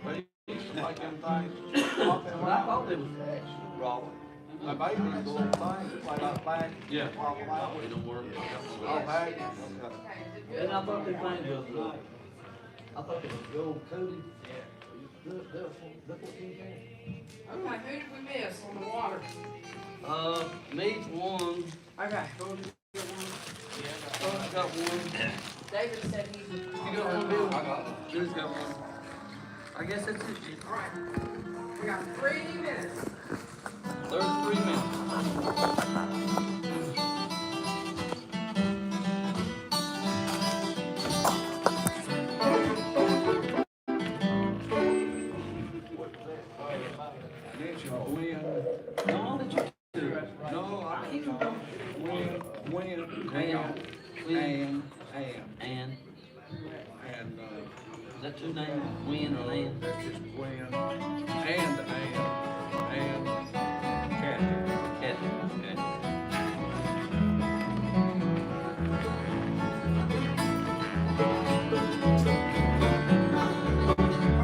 Like them things. But I thought they was cash. Robert. My baby's the little thing, like that bag. Yeah. They don't work. Oh, bag? Okay. And I thought they things was, I thought it was gold coated. They're 14 cash. Okay, who did we miss on the water? Needs one. Okay. Son's got one. David said he was. You got one, Bill? I got one. Bill's got one. I guess that's it. All right. We got 3 minutes. 33 minutes. No, that you do. No, I keep them. And And, is that two names? Win or land? that's just Gwen, and Kathy. Kathy.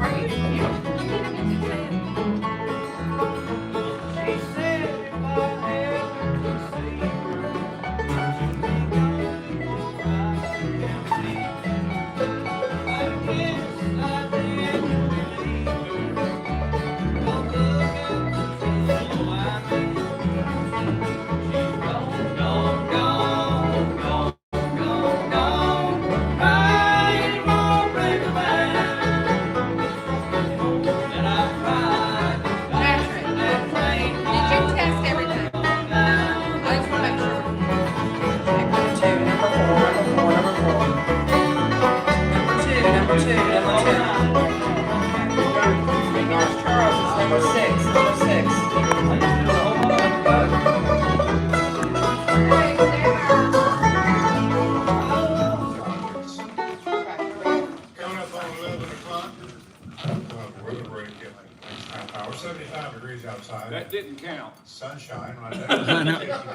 Are you need a music fan? She said if I ever could see her, she'd be gone I guess I didn't believe her. But look at the trouble I'm in. She's gone, gone, gone, gone, gone, gone. Crying for break of man. And I cried. Patrick, did you test everything? I just want to make sure. Check number 2, number 4, number 4, number 2. Number 2, number 2, number 2. North Charles is number 6, number 6. Coming up on 11 o'clock. Weather break in like half hour, 75 degrees outside. That didn't count. Sunshine right there.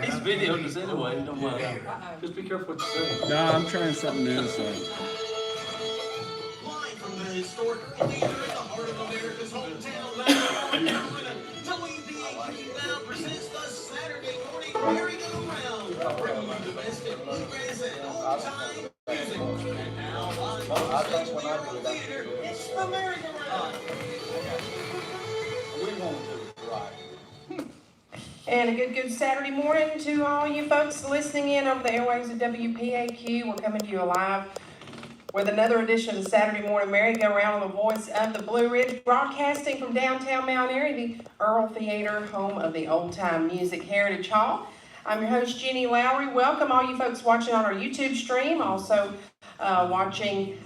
He's videoing us anyway, don't mind. Just be careful what you say. No, I'm trying something new, so. Live from the historic theater in the heart of America's hometown, WPAQ now presents the Saturday morning merry-go-round, bringing you the best in bluegrass and old-time music. And now, live from the Century Arrow Theater, it's the merry-go-round. And a good Saturday morning to all you folks listening in over the airwaves of WPAQ. We're coming to you live with another edition of the Saturday Morning Merry-Go-Round on the voice of the Blue Ridge, broadcasting from downtown Mount Airy, the Earl Theater, home of the Old Time Music Heritage Hall. I'm your host, Jenny Lowry. Welcome all you folks watching on our YouTube stream, also watching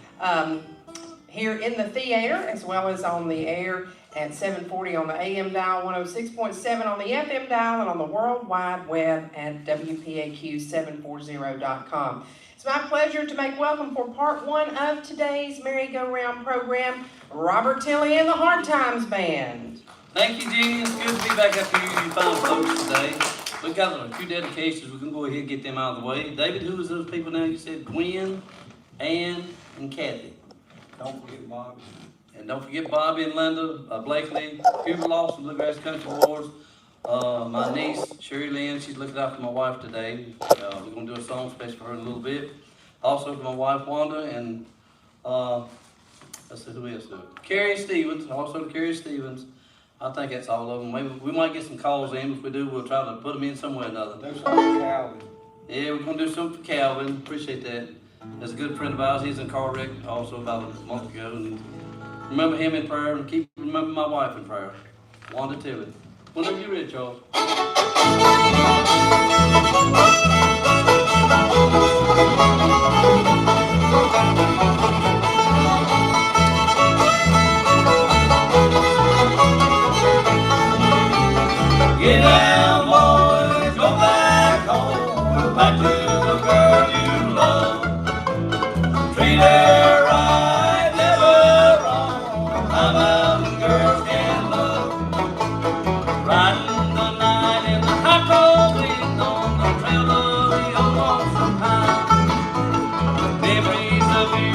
here in the theater, as well as on the air at 740 on the AM dial, 106.7 on the FM dial, and on the World Wide Web at WPAQ740.com. It's my pleasure to make welcome for part 1 of today's merry-go-round program, Robert Tilley and the Hard Times Band. Thank you, Jeannie. It's good to be back after you fine folks today. We got a few dedications. We can go ahead and get them out of the way. David, who was those people now? You said Gwen, Ann, and Kathy. Don't forget Bobby. And don't forget Bobby and Linda, Blakely, Cuba Lost, Bluegrass Country Wars. My niece, Sherry Lynn, she's looking out for my wife today. We're going to do a song special for her in a little bit. Also for my wife, Wanda, and let's see who else do it. Carrie Stevens, also to Carrie Stevens. I think that's all of them. Maybe we might get some calls in. If we do, we'll try to put them in somewhere or another. Do something for Calvin. Yeah, we're going to do something for Calvin. Appreciate that. That's a good friend of ours. He's in a car wreck also about a month ago. And remember him in prayer and remember my wife in prayer. Wanda Tilley. Whenever you're ready, Charles. Get down, boys, go back home, back to the girl you love. Treat her right, never wrong. How mountain girls can love. Riding the night in the hot cold wind on the trail of the old lonesome pine. Memories of you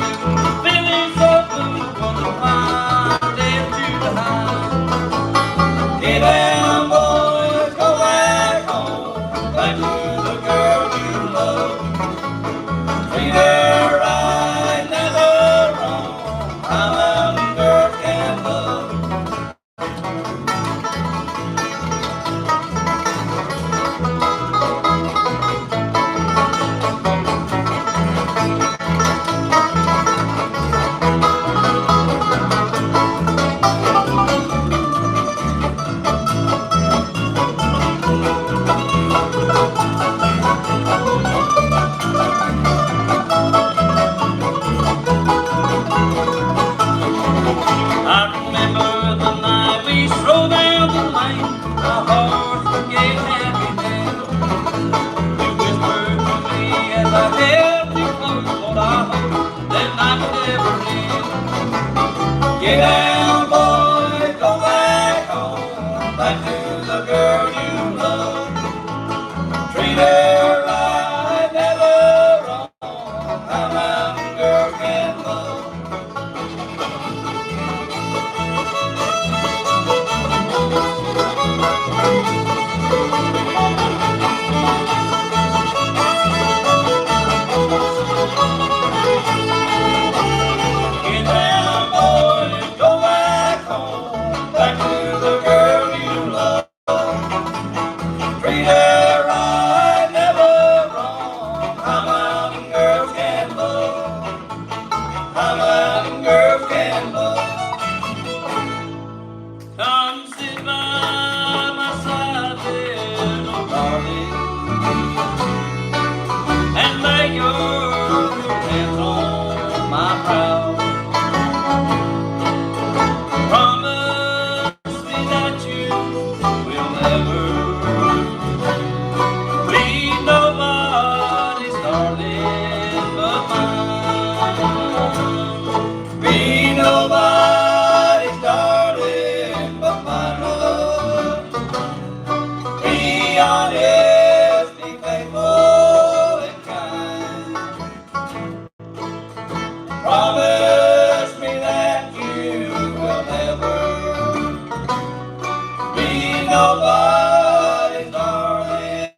nobody's darling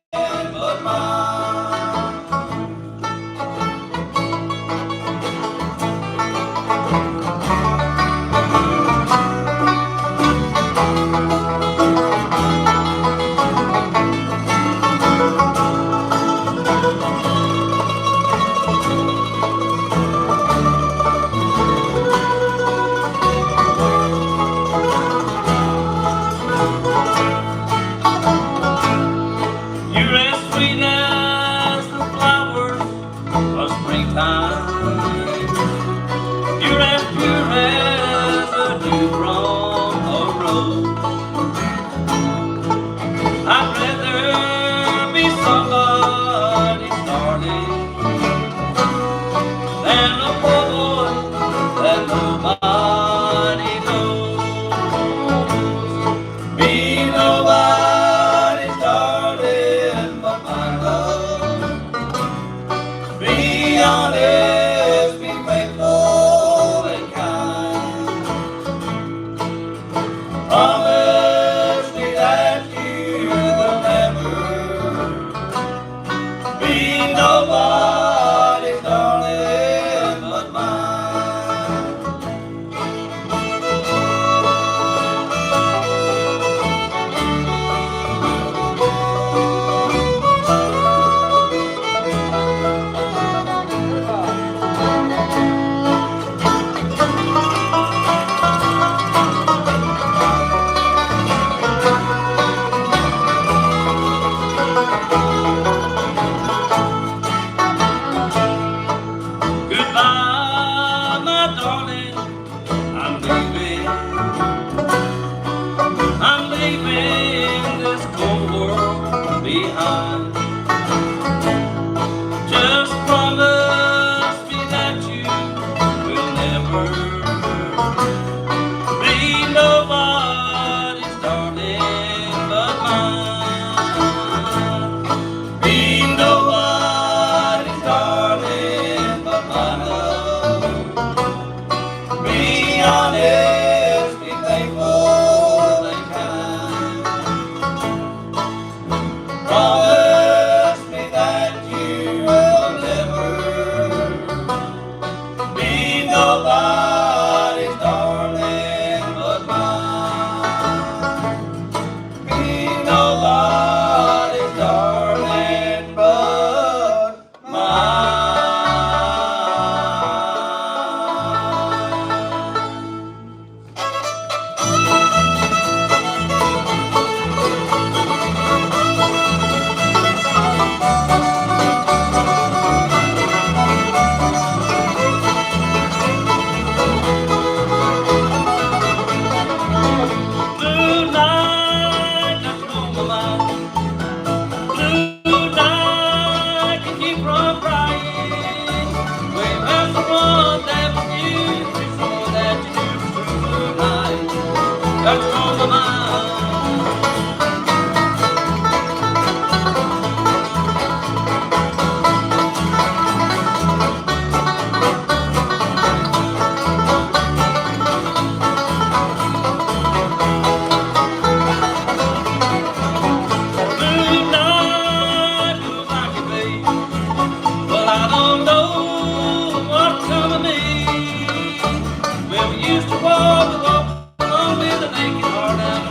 but mine. You're as sweet as the flowers of springtime. You're as pure as the dew from a rose. I'd rather be somebody's darling than a boy that nobody knows. Be nobody's darling but my love. Be honest, be faithful and kind. Promise me that you will never be nobody's darling but mine. Goodbye, my darling, I'm leaving. I'm leaving this cold world behind. Just promise me that you will never be nobody's darling but mine. Be nobody's darling but my love. Be honest, be faithful and kind. Promise me that you will never be nobody's darling but mine. Be nobody's darling but mine. Blue night that's on my mind. Blue night can keep from crying. When there's someone that was you, someone that you knew. Blue night that's on my mind. Blue night feels like it, babe. Well, I don't know what's coming me. Well, we used to walk along with a naked heart and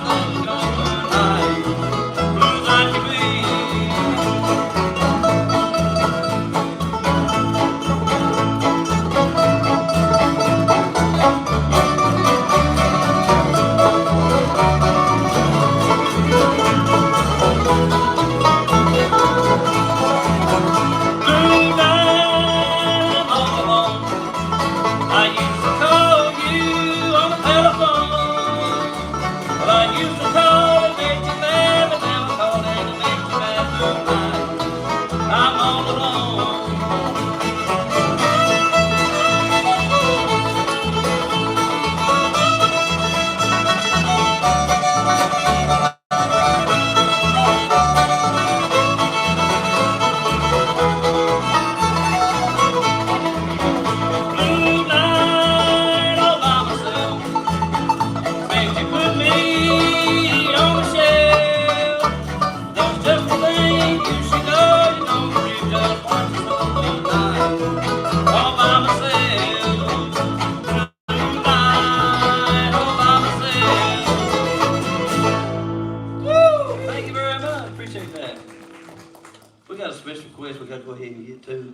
we gotta go ahead and get to.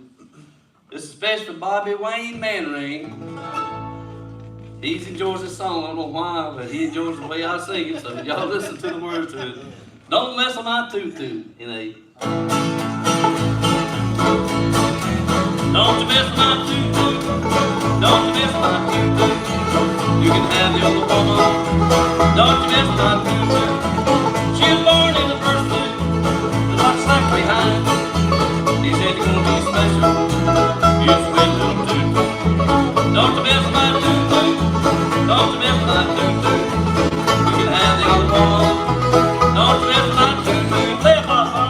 This is special for Bobby Wayne Manring. He enjoys this song, I don't know why, but he enjoys the way I sing it, so y'all listen to the words to it. Don't mess with my tutu, you know. Don't you mess with my tutu, don't you mess with my tutu. You can have the other woman, don't you mess with my tutu. She was born in the first place, the locks like behind. He said you're gonna be special, you sweet little tutu. Don't you mess with my tutu, don't you mess with my tutu. You can have the other woman, don't you mess with my tutu. Play it, Papa.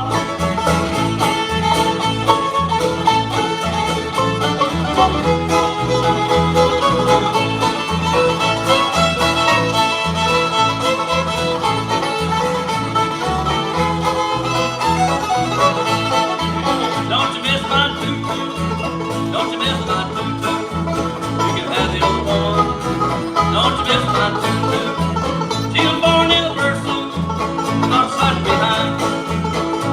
Don't you miss my tutu? Don't you miss my tutu? You can have the other one. Don't you miss my tutu? She was born in the first suit, not side behind.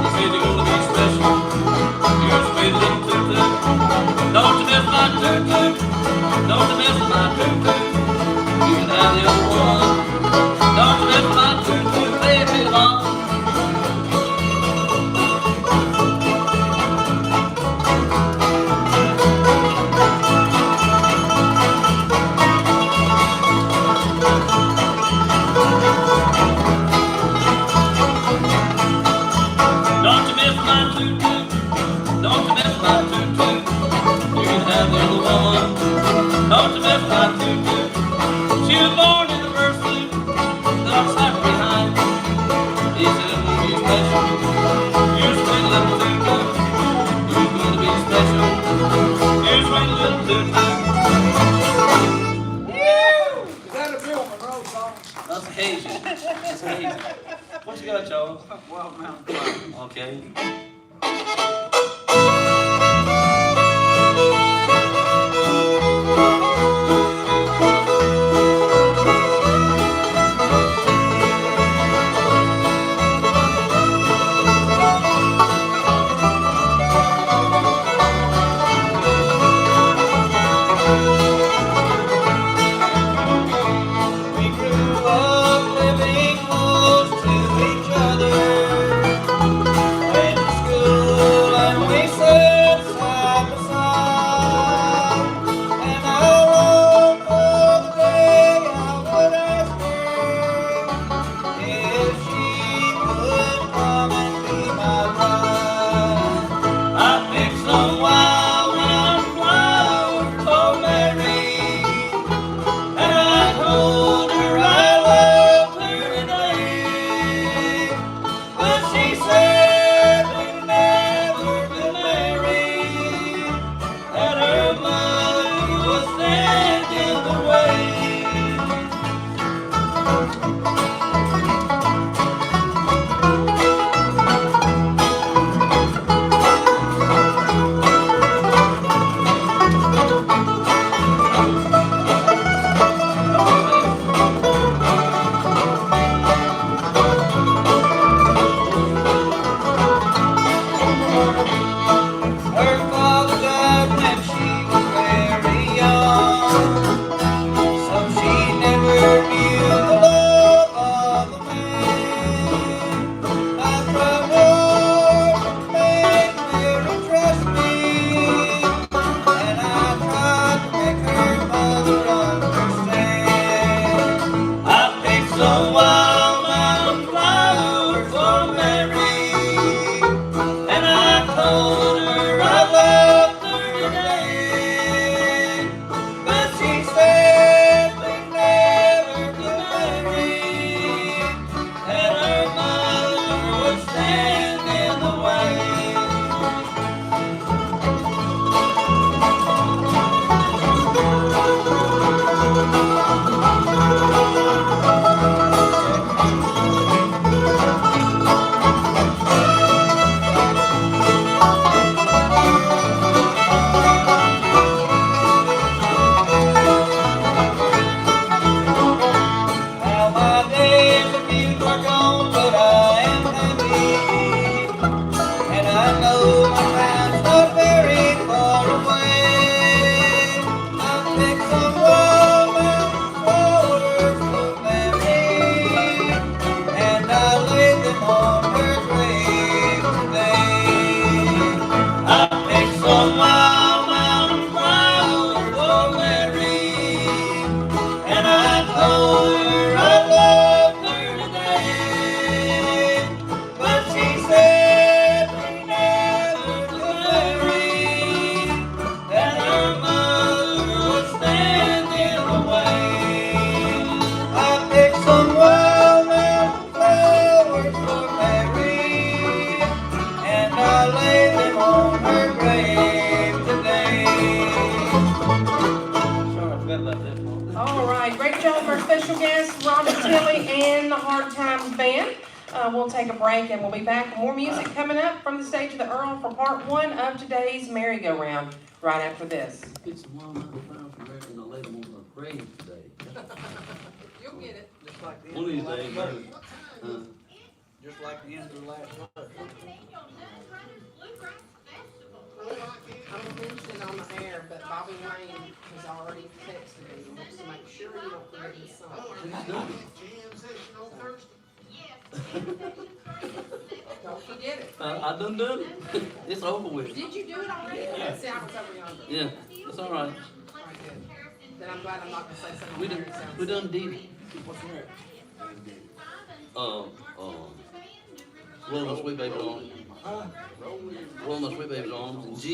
He said you're gonna be special. You're a sweet little tutu. Don't you miss my tutu? Don't you miss my tutu? You can have the other one. Don't you miss my tutu? Play it, Billy Bob. Don't you miss my tutu? Don't you miss my tutu? You can have the other woman. Don't you miss my tutu? She was born in the first suit, the locks left behind. He said it won't be special. You're a sweet little tutu. You're going to be special. You're a sweet little tutu. Is that a Bill Monroe song? That's Cajun. That's Cajun. What you got, Charles? Well, Mountain Climb. Okay. We grew up living close to each other. Went to school and we sat side by side. And I longed for the day I would ask her if she would come and be my bride. I picked some wild flowers for Mary. And I told her I loved her today. But she said we'd never be married, that her mother was dead in the way. Her father died when she was very young, so she never knew the love guest Robert Tilley and the Hard Times Band. We'll take a break and we'll be back with more music coming up from the stage of the Earl for part one of today's merry-go-round right after this. Get some walnut brown from there and I'll lay them on the grave today. You'll get it. Just like the One of these end of days, the last verse. Just Just like the end of the last verse. I don't mention it on the air, but Bobby Wayne has already texted me and wants to make sure you don't forget his song. Don't forget it. I done it. It's over with. Did you do it already? Yeah. See, I was over yonder. Yeah, it's all right. All right, good. Then I'm glad I'm not gonna say something. We done, that sounds- we done did it. What's that? Roll my sweet baby arms. Roll my sweet baby arms. And G.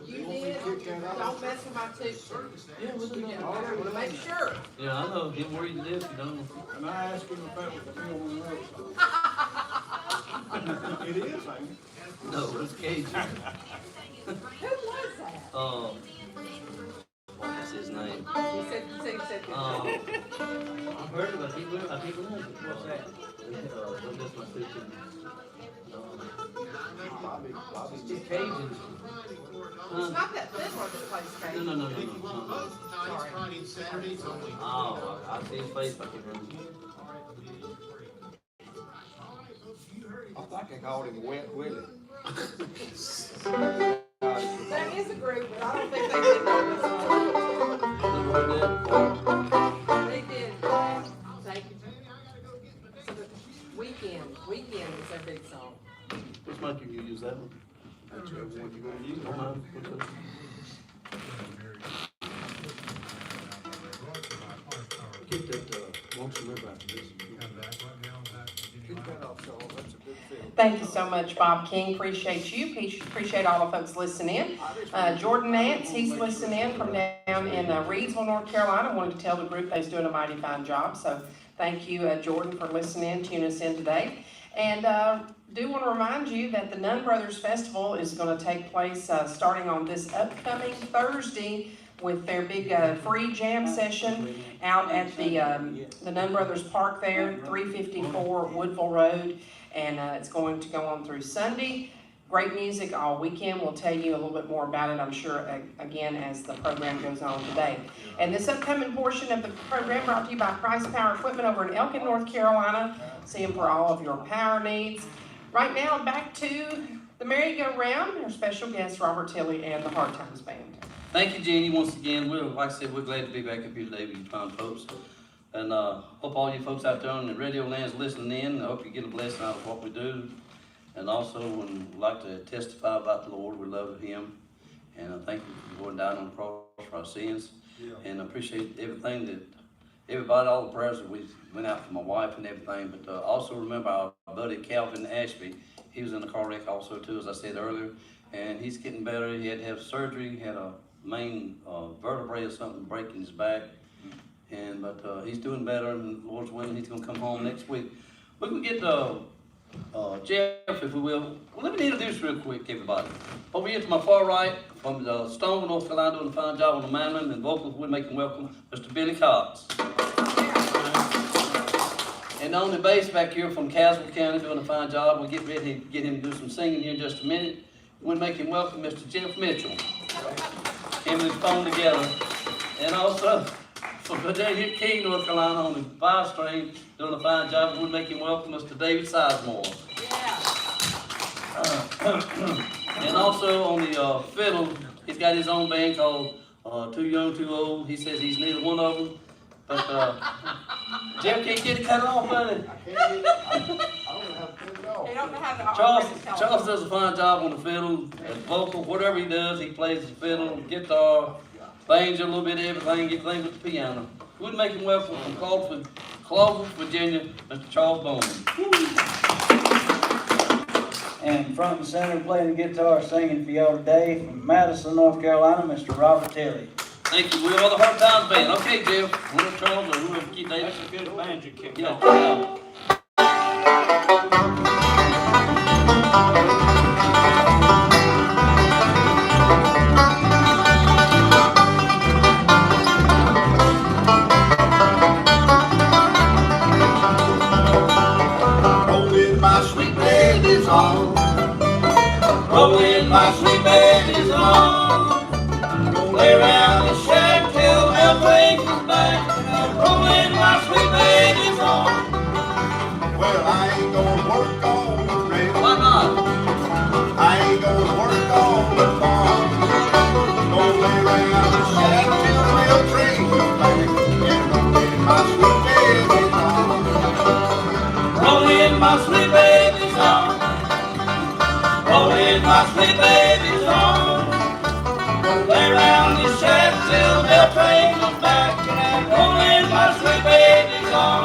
You did. Don't mess with my tooth. Yeah, we done Yeah, that. I wanna make sure. Yeah, I know. Get worried to death. You don't. And I asked him if that was the real one. It is, ain't it? No, it's Cajun. Who was that? What's his name? He said good I've job. heard of it. I keep learning. What's that? Don't miss my tooth. It's just Cajuns. It's not that fiddler that plays No, Cajun. no, no, no, no. Nights, Friday and Saturdays only. Oh, I see his face. I can't remember. I think I called him Wet Willie. That is a group, but I don't think they did know this one. They did, thank you. So the weekend is their big song. Which mic you use that one? Whichever one you gonna use. Don't mind. Which one? Keep that, lonesome river after this. Keep that off, Sean, that's a good feel. Thank you so much, Bob King. Appreciate you. Appreciate all the folks listening in. Jordan Nance, he's listening in from down in Reedsville, North Carolina. Wanted to tell the group they's doing a mighty fine job. So thank you, Jordan, for listening in, tuning us in today. And do want to remind you that the Nunn Brothers Festival is going to take place starting on this upcoming Thursday with their big free jam session out at the Nunn Brothers Park there, 354 Woodville Road. And it's going to go on through Sunday. Great music all weekend. We'll tell you a little bit more about it, I'm sure, again, as the program goes on today. And this upcoming portion of the program brought to you by Price Power Equipment over in Elkin, North Carolina. See them for all of your power needs. Right now, back to the merry-go-round, our special guest, Robert Tilley and the Hard Times Band. Thank you, Jeannie, once again. Like I said, we're glad to be back up here today with you fine folks. And hope all you folks out there on the radio land's listening in. I hope you get a blessing out of what we do. And also, we'd like to testify about the Lord. We love Him. And I thank you for going down on the cross for our sins. Yeah. And I appreciate everything that, everybody, all the prayers that we went out for my wife and everything. But also remember our buddy Calvin Ashby. He was in a car wreck also too, as I said earlier. And he's getting better. He had to have surgery. He had a main vertebrae or something breaking his back. But he's doing better, and Lord's willing, he's gonna come home next week. We can get Jeff, if we will. Well, let me introduce real quick, everybody. Over here to my far right, from Stoneville, North Carolina, doing a fine job on the mandolin and vocals, we're making welcome Mr. Billy Cox. And on the bass back here from Caswell County, doing a fine job. We'll get ready to get him to do some singing here in just a minute. We'll make him welcome Mr. Jeff Mitchell. Him and his phone together. And also, from Virginia King, North Carolina, on the 5-string, doing a fine job. We'll make him welcome Mr. David Sizemore. And also on the fiddle, he's got his own band called Too Young, Too Old. He says he's neither one of them. But Jeff can't get it cut off, buddy. I don't know how to put it off. They don't know how to Charles, operate the telephone. Charles does a fine job on the fiddle, and vocal, whatever he does, he plays the fiddle, guitar, banjo, a little bit of everything, get things with the piano. We'd make him welcome from Clovis, Virginia, Mr. Charles Bowman. And front and center playing the guitar, singing for y'all today from Madison, North Carolina, Mr. Robert Tilley. Thank you. We are the Hard Times Band. Okay, Jeff. Whoever Charles or whoever keep that. That's a good banjo kick. Yeah. my sweet baby song. Rolling my sweet baby song. Play around the shack till the train comes back, and I'm rolling my sweet baby song.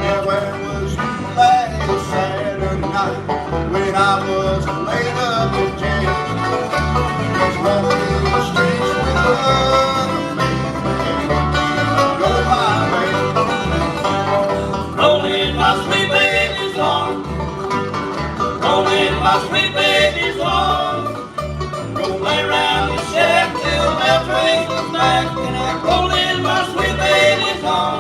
Yeah, where was you last Saturday night when I was laid up in jail? Was walking the streets with another man and go my way. Rolling my sweet baby song. Rolling my sweet baby song. Play around the shack till the train comes back, and I'm rolling my sweet baby song.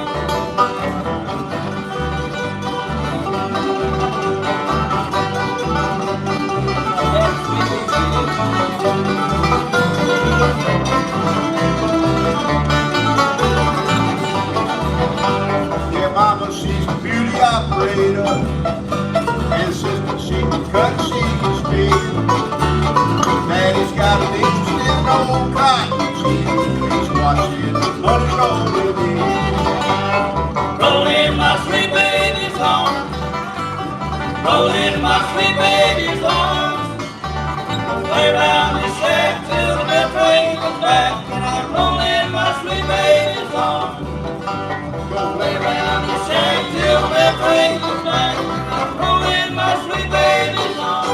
Yeah, mama, she's a beauty operator, and sister, she can cut, she can speak. Daddy's got an interest in old cotton cheese. He's watching the money roll with me. Rolling my sweet baby song. Rolling my sweet baby song. Play around the shack till the train comes back, and I'm rolling my sweet baby song. Play around the shack till the train comes back, and I'm rolling my sweet baby song.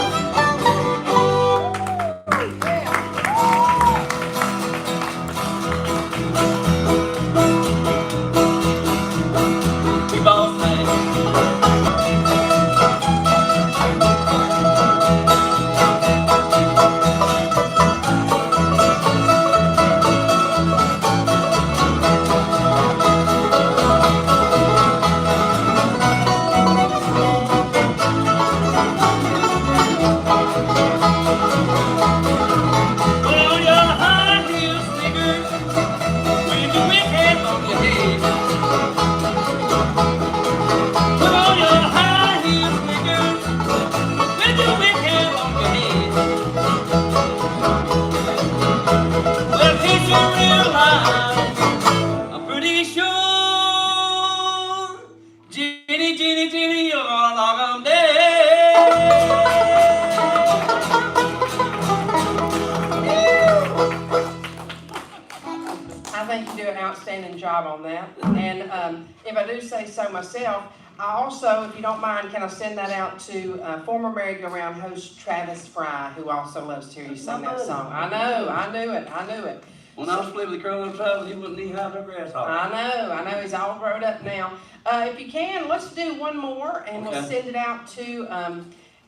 We both sang. Put on your high heel sneakers, with your big hat on your head. Put on your high heel sneakers, with your big hat on your head. Well, can't you realize, I'm pretty sure, Jenny, Jenny, Jenny, you're gonna knock 'em dead. I think you do an outstanding job on that. And if I do say so myself, I also, if you don't mind, can I send that out to former merry-go-round host Travis Fry, who also loves to hear you sing that song. I know, I knew it. When I was playing with the Curling Travel, he wouldn't knee-high to grasshopper. I know, he's all grown up now. If you can, let's do one more, and we'll Okay. send it out to,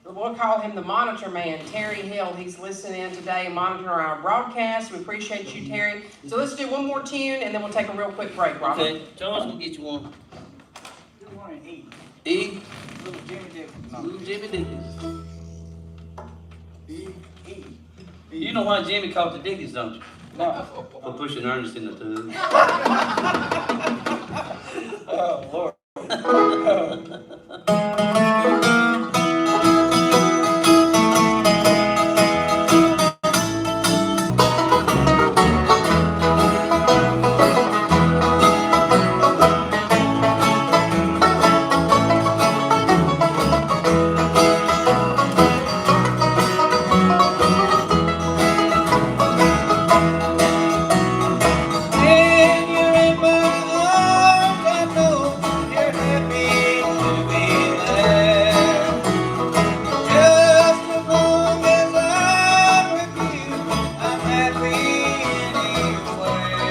we'll call him the Monitor Man, Terry Hill. He's listening in today and monitoring our broadcast. We appreciate you, Terry. So let's do one more tune, and then we'll take a real quick break, Robert. Okay, John's gonna get you one. You want to eat. E, Little Jimmy Dickens. little Jimmy Dickens. Eat. You know why Jimmy called the Dickens, don't you? No. For pushing Ernest in the tube. Oh, Lord. When you're in my arms, I know you're happy to be there. Just as long as I'm with you, I'm happy anywhere.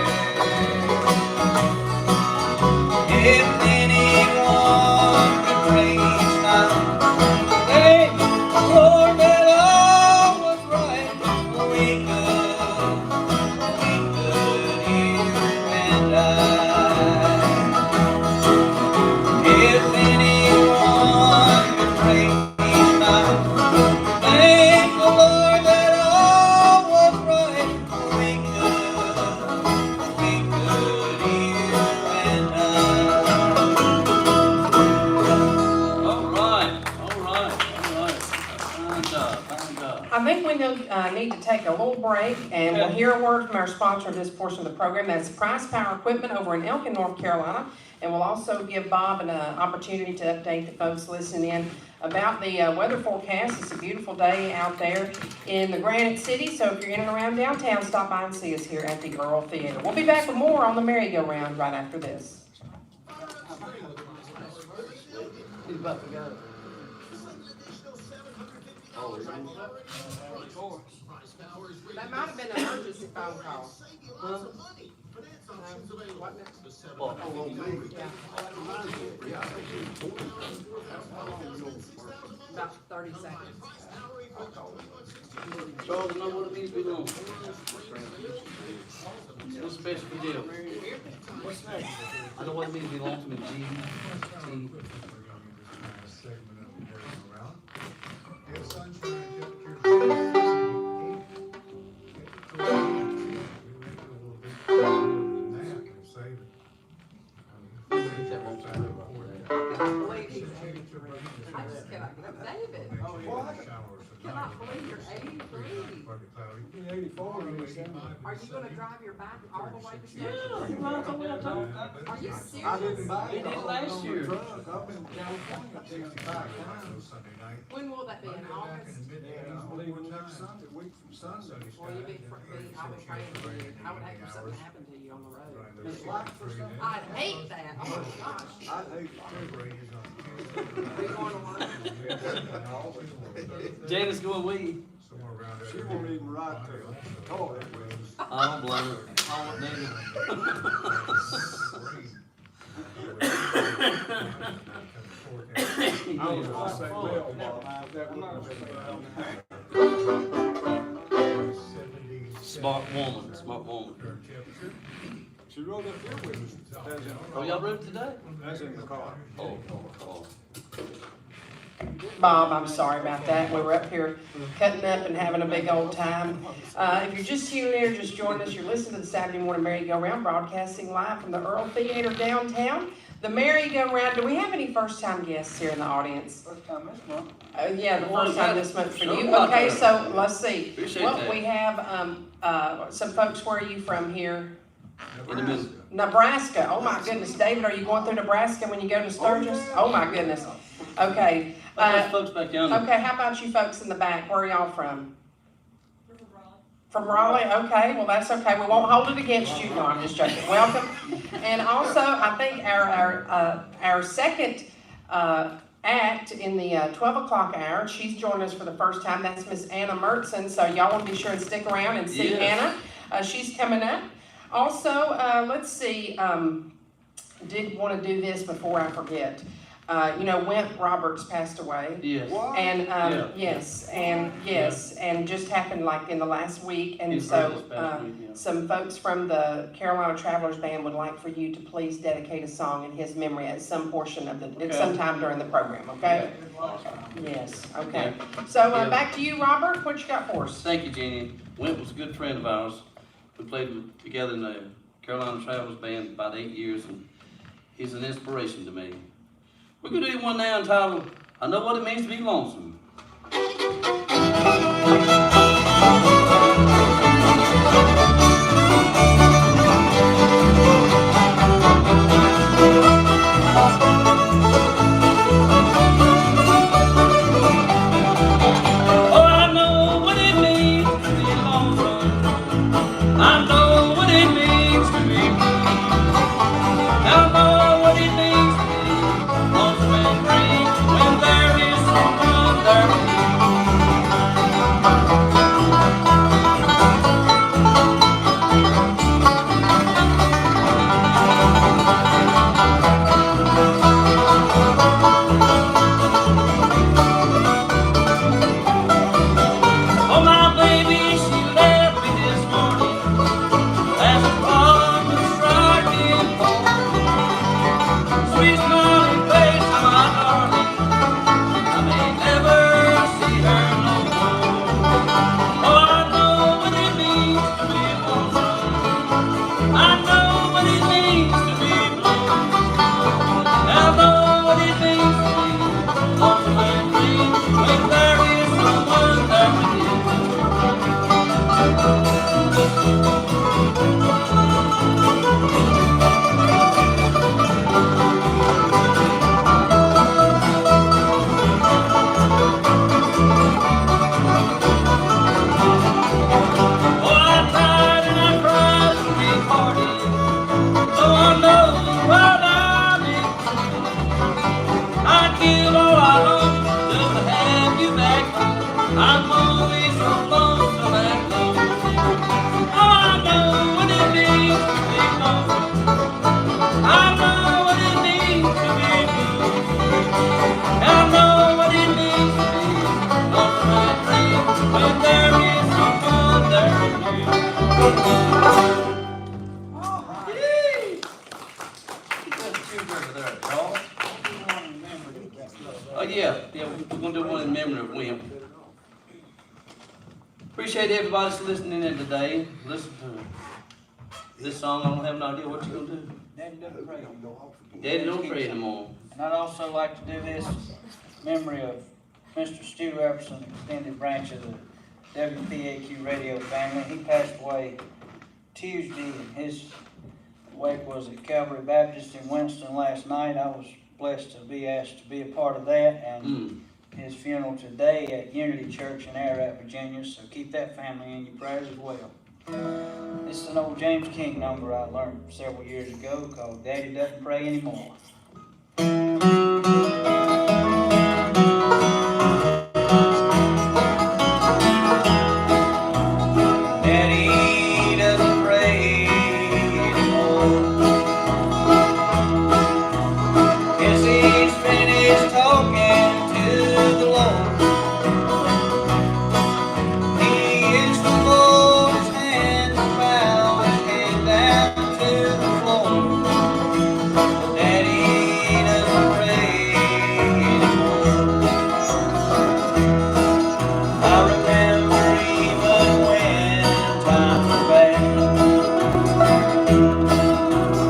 If anyone could trace now, thank the Lord that all was right. We could, you and I. If anyone could trace now, thank the Lord that all was right. We could, you and I. need to take a little break, and we'll hear a word from our sponsor of this portion of the program. That's Price Power Equipment over in Elkin, North Carolina. And we'll also give Bob an opportunity to update the folks listening in about the weather forecast. It's a beautiful day out there in the Granite City, so if you're in and around downtown, stop by and see us here at the Earl Theater. We'll be back with more on the merry-go-round right after this. He's about to go. That might have been an emergency phone call. About 30 seconds. Charles, know what it means to be long. What's special for Jill? What's that? I know what it means to be lonesome in G. I just cannot get up. David, cannot believe you're 83. Are you gonna drive your bike all the way to school? Are you serious? He did last year. When will that be, in August? Will you be, I would pray for you. I would hate for something to happen to you on the road. I'd hate that, oh my gosh. Are you going to work? Janice going weed. She won't even ride to the toilet. I don't blame her. I don't need I was gonna say, well, that would Smart woman, smart woman. She rode up here with us. That's in the Oh, car. y'all rode today? That's in the car. Oh, oh. Bob, I'm sorry about that. We were up here cutting up and having a big old time. If you're just tuning in or just joining us, you're listening to the Saturday Morning Merry-Go-Round, broadcasting live from the Earl Theater downtown. The merry-go-round, do we have any first-time guests here in the audience? First time this month. Yeah, the first time this month for you. Sure. Okay, so let's see. Appreciate Well, that. we have some folks, where are you from here? In the middle. Nebraska. Oh my goodness. David, are you going through Nebraska when you go to Sturgis? Oh my goodness. Okay. Those folks back yonder. Okay, how about you folks in the back? Where are y'all from? From Raleigh? Okay, well, that's okay. We won't hold it against you. No, I'm just joking. Welcome. And also, I think our second act in the 12 o'clock hour, she's joining us for the first time. That's Miss Anna Mertson. So y'all want to be sure and stick around and see Yes. Anna. She's coming up. Also, let's see, did want to do this before I forget. Went Roberts passed away. Yes. And, Yeah. yes, and just happened like in the last week, and He's so, heard this past week, yeah. some folks from the Carolina Travelers Band would like for you to please dedicate a song in his memory at some portion of at Okay. some time during the program, okay? Yes, okay. Yeah. So, Yeah. back to you, Robert, what you got for us? Thank you, Jeannie. Went was a good friend of ours. We played together in the Carolina Travelers Band about 8 years, and he's an inspiration to me. We're gonna do one now entitled, I Know What It Means to Be Lonesome. Oh, I know what it means to be lonesome. I know what it means to be blue. I know what it means to be lonesome and free when there is someone there with you. Oh, my baby, she left me this morning as the sun was striking home. Sweet smiling face of my darling, I may never see her no more. Oh, I know what it means to be lonesome. I know what it means to be blue. I know what it means to be lonesome and free when there is someone there with you. Who's over there, Charles? Oh, yeah, we're gonna do one in memory of William. Appreciate everybody that's listening in today. Listen to this song. I don't have no idea what you're gonna do. Daddy doesn't pray. Daddy don't pray anymore. And I'd also like to do this in memory of Mr. Stu Everson, extended branch of the WPAQ radio family. He passed away Tuesday, and his wake was at Calvary Baptist in Winston last night. I was blessed to be asked to be a part of that, and his funeral today at Unity Church in Ararat, Virginia, so keep that family in your prayers as well. This is an old James King number I learned several years ago called Daddy Doesn't Pray Anymore. Daddy doesn't pray anymore. Guess he's finished talking to the Lord. He used to fold his hands and bow his head down to the floor. Daddy doesn't pray anymore. I remember even when times were bad,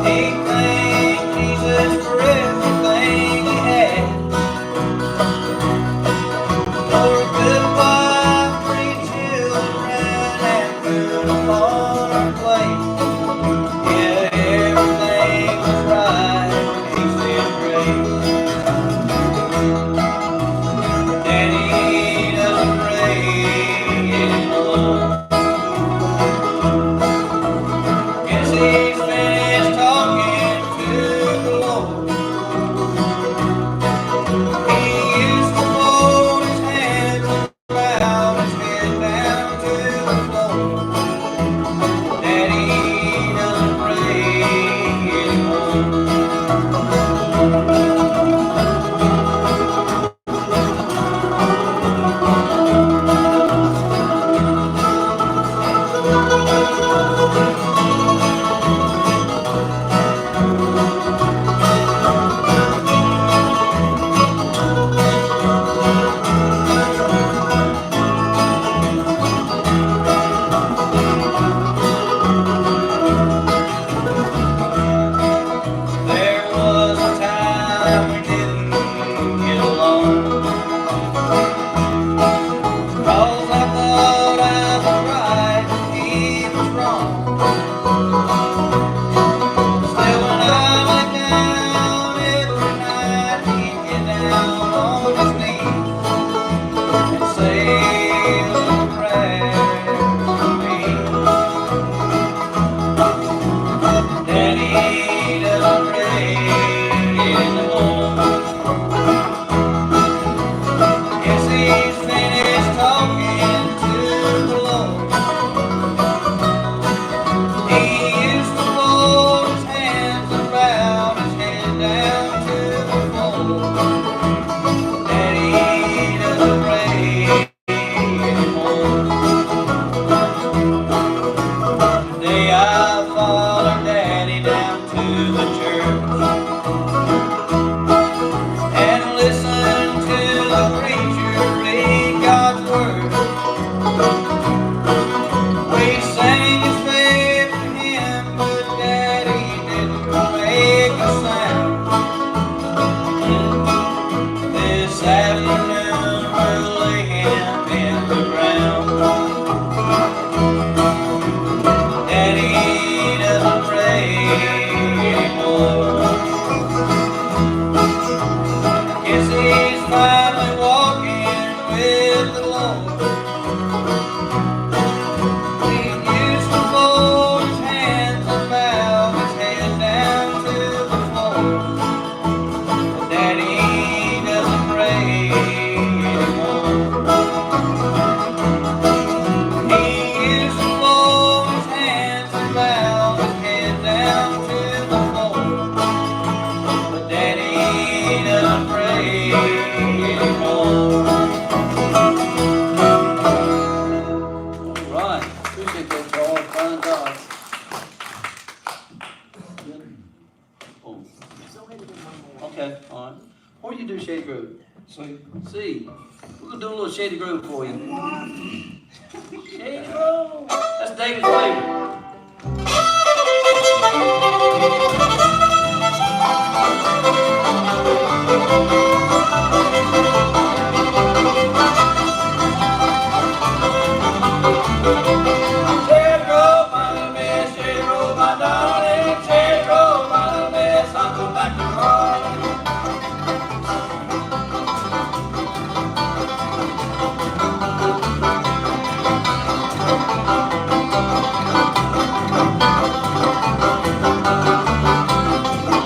he thanked Jesus for everything he had. For a good wife, 3 children, and food upon our plate. Yeah, everything was right when he said grace. Daddy doesn't pray anymore. Guess he's finished talking to the Lord. He used to fold his hands and bow his head down to the floor. Daddy doesn't pray anymore. There was a time we didn't get along, 'cause I thought I was right and he was wrong. Still, when I went down every night, he'd get down on his knees and say a little prayer for me. Daddy doesn't pray anymore. Guess he's finished talking to the Lord. He used to fold his hands and bow his head down to the floor. Daddy doesn't pray anymore. Today I followed Daddy down to the church and listened to the preacher read God's word. We sang his favorite hymn, but Daddy didn't make a sound. This afternoon we'll lay him in the ground. Daddy doesn't pray anymore. Guess he's finally walking with the Lord. He used to fold his hands and bow his head down to the floor. But Daddy doesn't pray anymore. He used to fold his hands and bow his head down to the floor. But Daddy doesn't pray anymore. All right, appreciate that, Charles. Fine job. Oh. Okay, all right. Where you do Shady Grove? See, See, we're gonna do a little Shady Grove for you. Shady Grove. That's David's favorite. Shady Grove, my little miss, Shady Grove, my darling. Shady Grove, my little miss, I'll go back to Harlem.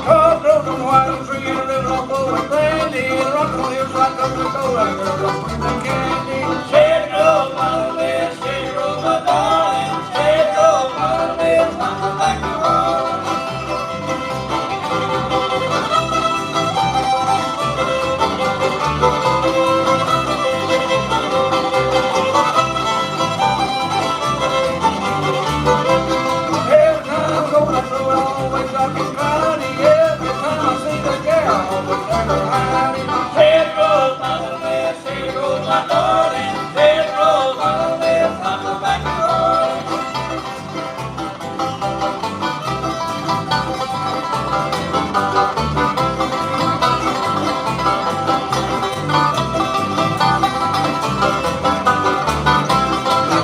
Cross roads on the white tree and a river on blowing brandy. The rock on hills like up the gold, like a rock and candy. Shady Grove, my little miss, Shady Grove, my darling. Shady Grove, my little miss, I'll go back to Harlem. Every time I go, I throw it always like it's cloudy. Every time I see the girl, I always tell her howdy. Shady Grove, my little miss, Shady Grove, my darling. Shady Grove, my little miss, I'll go back to Harlem.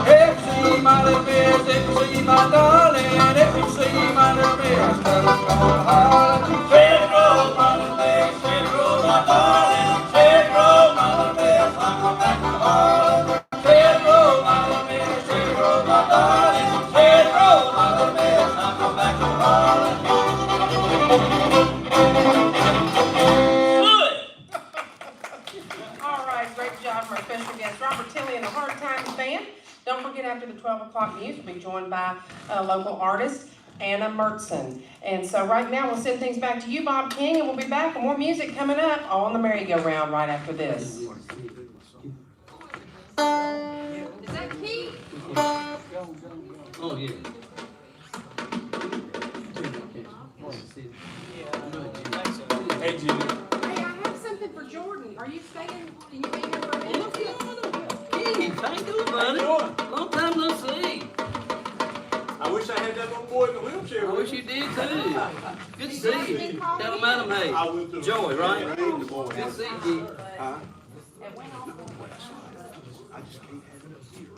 If you see my little miss, if you see my darling, if you see my little miss, tell her come on Harlem. Shady Grove, my little miss, Shady Grove, my darling. Shady Grove, my little miss, I'll go back to Harlem. Shady Grove, my little miss, Shady Grove, my darling. Shady Grove, my little miss, I'll go back to Harlem. Good. All right, great job from our special guest, Robert Tilley and the Hard Times Band. Don't forget, after the 12 o'clock news, we'll be joined by local artist Anna Mertson. And so right now, we'll send things back to you, Bob King, and we'll be back with more music coming up on the merry-go-round right after this. Is that Keith? Oh, yeah. Hey, Jimmy. Hey, I have something for Jordan. Are you staying? Can you be here for a minute? Hey, how you doing, buddy? Long time no see. I wish I had that little boy in the wheelchair. I wish you did too. Good to see you. Tell him Madam Hay. I will do. Joy, right? Good to see you.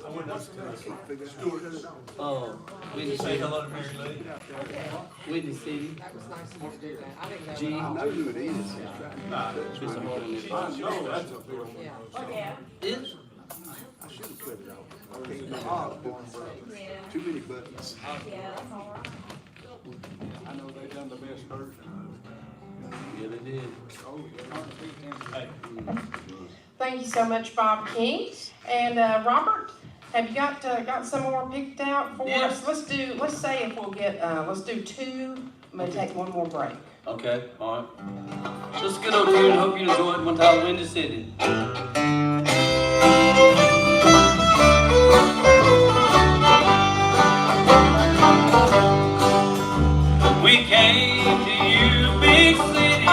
I went up to Stuart. Oh, Windy Say City. hello to Mary Lee. Windy City. That was nice of you to do that. I didn't G. know. know who it is. It's a hard one. I know, that's a big one. Yeah. It's I should have cut it off. Too many buttons. I know they done the best version yeah, they did. Hey, Thank you so much, Bob King. And Robert, have you got some more picked out for Yeah. us? Let's say if we'll get, let's do two, I'm gonna take one more break. Okay, all right. Just a good old tune. Hope you enjoy it. One time, Windy City. We came to you, big city,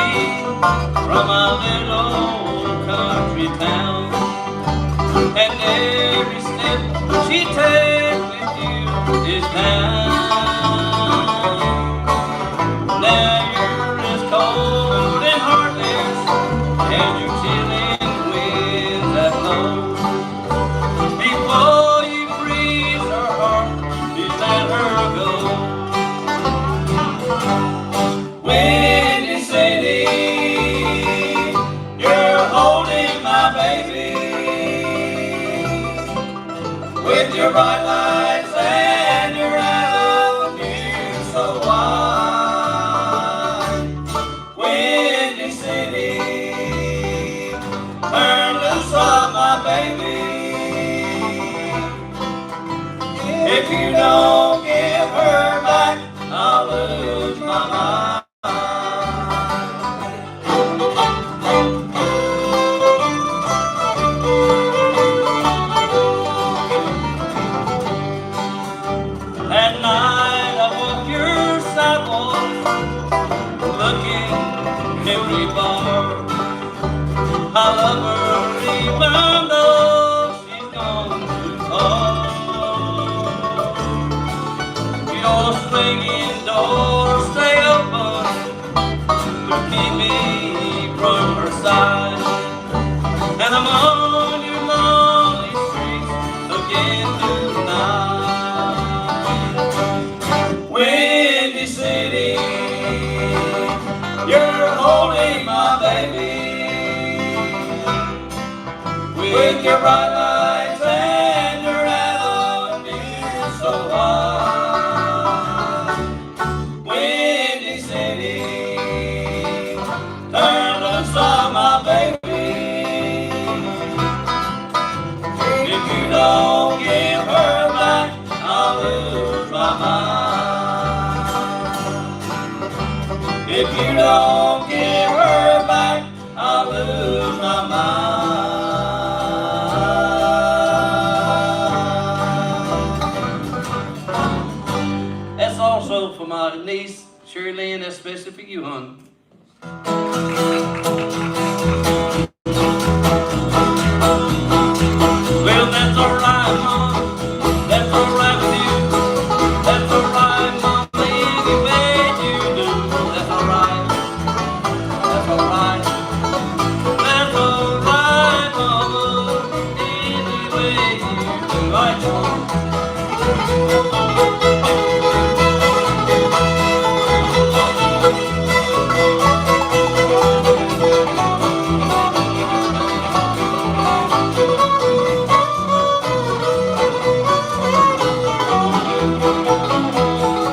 from a little old country town. And every step she takes with you is down. Now you're as cold and heartless as your chilling winds that blow. Before you freeze her heart, you let her go. Windy City, you're holding my baby with your bright lights and your avenue so wide. Windy City, turn loose on my baby. If you don't give her back, I'll lose my mind. At night I walk your sidewalk, looking memory bar. I love her even though she's gone too far. Your swinging doors stay open to keep me from her side, and I'm on your lonely streets again tonight. Windy City, you're holding my baby with your bright lights and your avenue so high. Windy City, turn loose on my baby. If you don't give her back, I'll lose my mind. If you don't give her back, I'll lose my mind. That's also for my niece, Shirley, and especially for you, hon. Well, that's alright, Mom. That's alright with you. That's alright, Mom. Any way you do. That's alright. That's alright. That's alright, Mama. Any way you do. Right, Mom.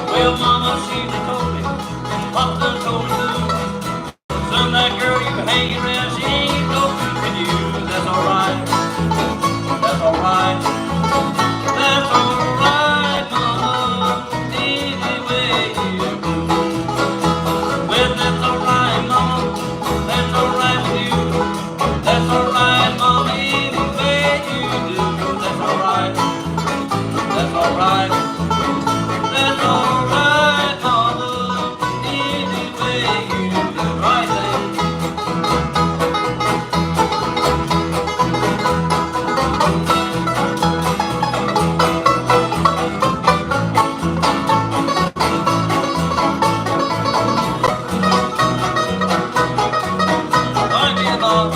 Well, Mama, she done told me, Papa done told me too. Son, that girl you been hanging around, she ain't no good for you. That's alright. That's alright. That's alright, Mama. Any way you do. Well, that's alright, Mama. That's alright with you. That's alright, Mama. Any way you do. That's alright. That's alright. That's alright, Mama. Any way you do. Right there. All right, dear Bob.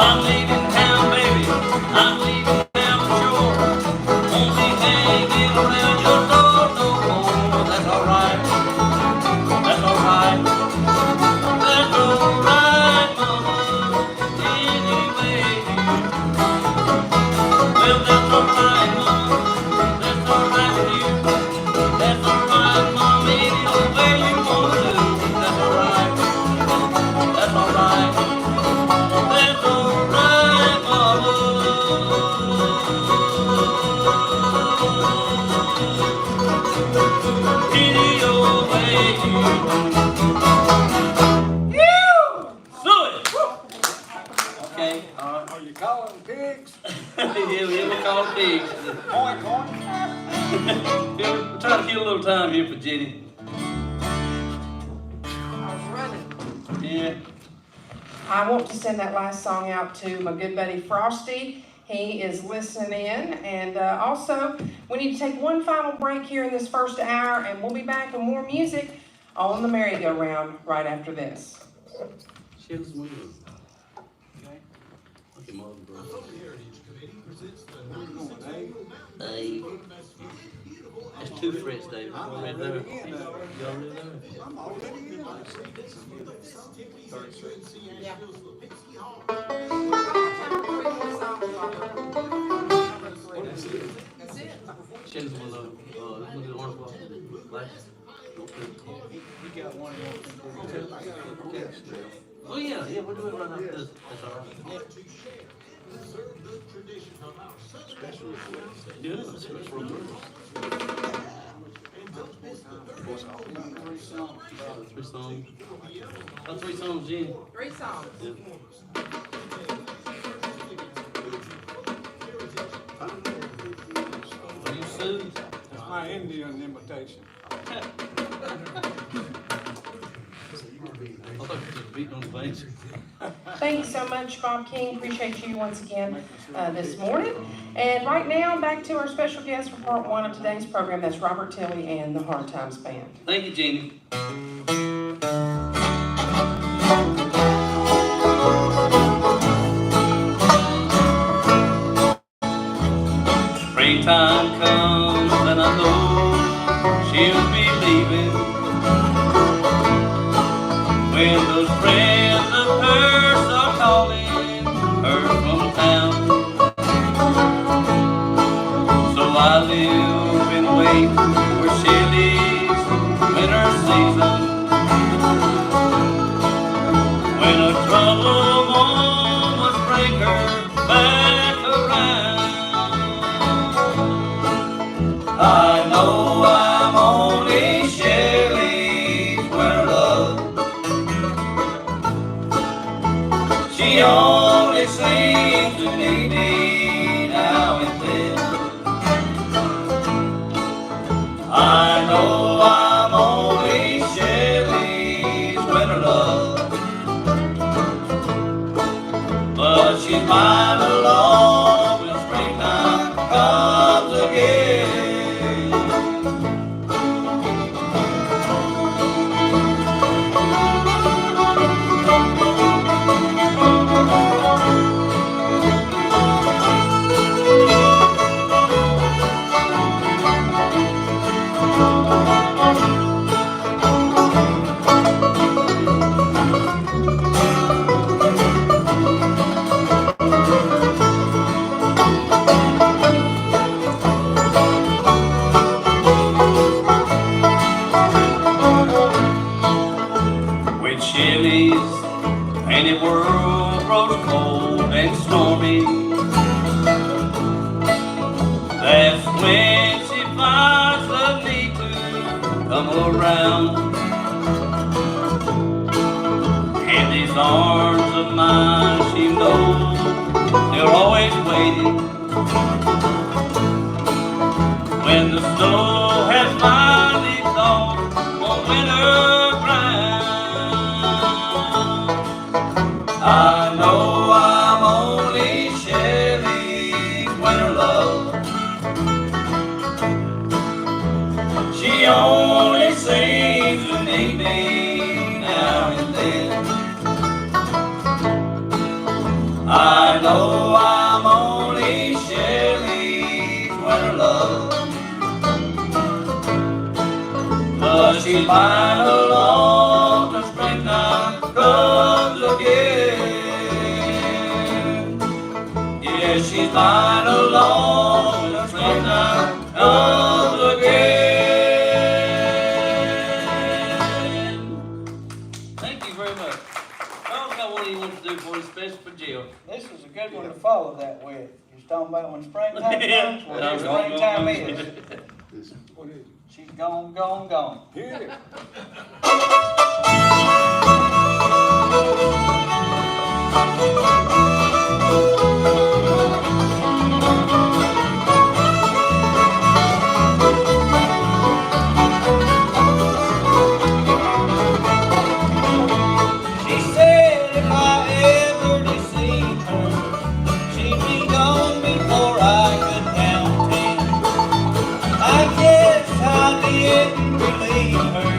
I'm leaving town, baby. I'm leaving town for sure. Won't be hanging around your door no more. That's alright. That's alright. That's alright, Mama. Any way you do. Well, that's alright, Mama. That's alright with you. That's alright, Mama. Any way you want to do. That's alright. That's alright. That's alright, Mama. Any old way you do. Do it. Okay, all right. Are you calling pigs? Yeah, we'll call it pigs. Oink, oink. Yeah, we're trying to kill a little time here for Jenny. I was running. Yeah. I want to send that last song out to my good buddy Frosty. He is listening in. And also, we need to take one final break here in this first hour, and we'll be back with more music on the merry-go-round right after this. Shill's wheels. Okay. Look at Mother, bro. Dave. That's 2 frets, Dave. You already there? You already there? I'm already in. That's it. Shill's one of those, look at the orange one. You got one more. Oh, yeah, we'll do it right after this. That's all right. Yeah, it's for Three songs. About 3 songs, Jenny. 3 songs. Are you Sue? It's my Indian imitation. I thought you were just beating on the bench. Thank you so much, Bob King. Appreciate you once again this morning. And right now, back to our special guest for part 1 of today's program. That's Robert Tilley and the Hard Times Band. Thank you, Jeannie. Springtime comes and I know she'll be leaving. When those friends of hers are calling her from town. So I live and wait where she lives winter season. When a troubled moments bring her back around. I know I'm only Shelley's winter love. She only seems to need me now and then. I know I'm only Shelley's winter love, but she's mine alone when springtime comes again. When Shelley's painted world grows cold and stormy, that's when she finds the need to come around. In these arms of mine, she knows they're always waiting. When the snow has finally thawed on winter ground, I know I'm only Shelley's winter love. She only seems to need me now and then. I know I'm only Shelley's winter love, but she's mine alone till springtime comes again. Yeah, she's mine alone till springtime comes again. Thank you very much. Oh, God, what do you want to do for you, especially for Jill? This is a good one to follow that with. You're talking about when springtime Yeah. comes, well, springtime is. What is it? She's gone, gone, gone. Hit it. She said if I ever deceived her, she'd be gone before I could count 10. I guess I didn't believe her.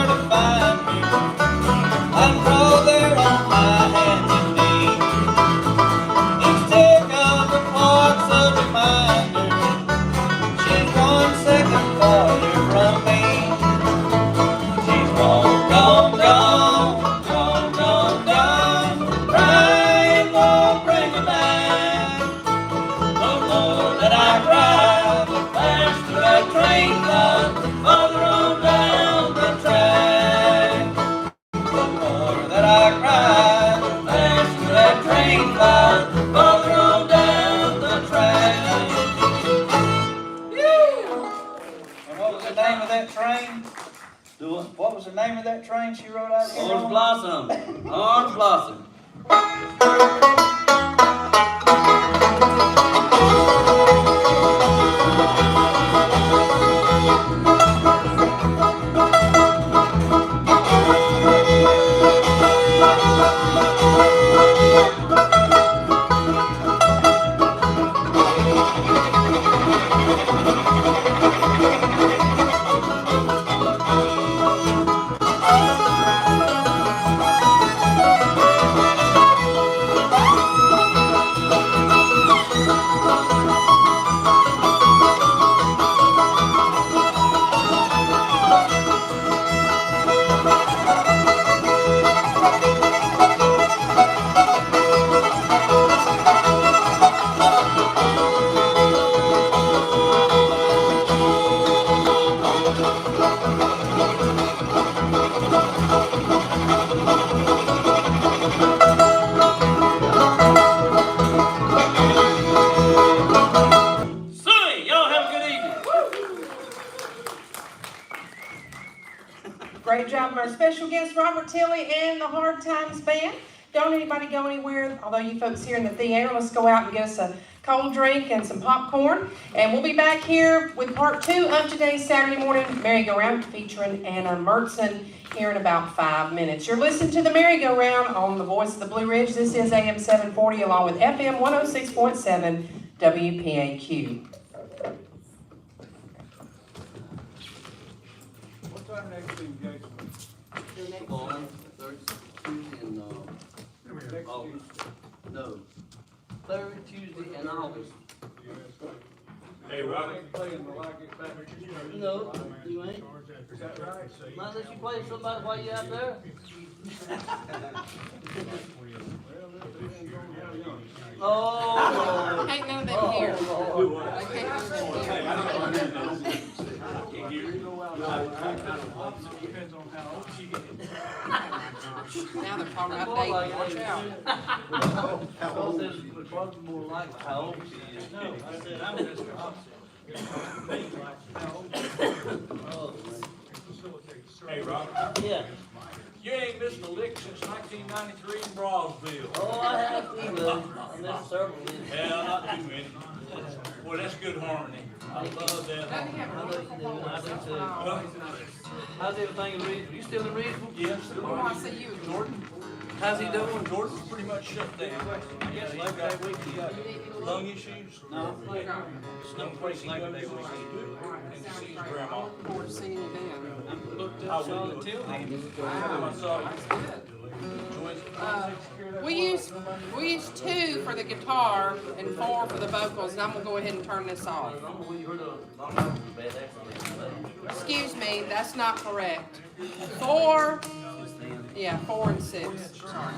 where to find me. I'm crawled there on my hands and knees. Each tick of the clock's a reminder. She's 1 second farther from me. She's gone, gone, gone, gone, gone, gone. Crying won't bring her back. The more that I cry, the faster that train flies farther on down the track. The more that I cry, the faster that train flies farther on down the track. And what was the name of that train? What was the name of that train she wrote out here? Orange Blossom, Orange Blossom. Suey, y'all have a good evening. Great job of our special guest, Robert Tilley and the Hard Times Band. Don't anybody go anywhere, although you folks here in the theater, let's go out and get us a cold drink and some popcorn. And we'll be back here with part 2 of today's Saturday morning merry-go-round featuring Anna Mertson here in about 5 minutes. You're listening to the merry-go-round on the Voice of the Blue Ridge. This is AM 740 along with FM 106.7 WPAQ. What's our next engagement? On third Tuesday in, Next August. Tuesday. No, third Tuesday in August. Hey, I Robert. ain't playing till I get back. No, you ain't. Is that right? Not unless you play somebody while you're out there. Well, that depends on how young. Oh. Ain't none of them here. Oh. I can't have them here. You go out, depends on how old she gets. Now they're talking about dating, watch out. How old is she? Probably more like how old she is. No, I said, I'm just how old Hey, Robert. Yeah. You ain't missed a lick since 1993 in Brosville. Oh, I have to, I missed several years. Yeah, not too many. Well, that's good harmony. I love that Doesn't harmony. have I know you do, I do too. always notice. How's everything in Reedsville? You still in Reedsville? Yes. Oh, I see you. Jordan, How's he doing? Jordan's pretty much shut down. I guess he's got lung issues. No. No place he goes and to see his grandma. Forward to seeing you then. Looked I up would Charlotte do Tilly. Wow, So, that's good. Joyce, We used 2 for the guitar and 4 for the vocals, and I'm gonna go ahead and turn this off. When you heard of bad accident. Excuse me, that's not correct. 4, yeah, 4 and 6. Sorry.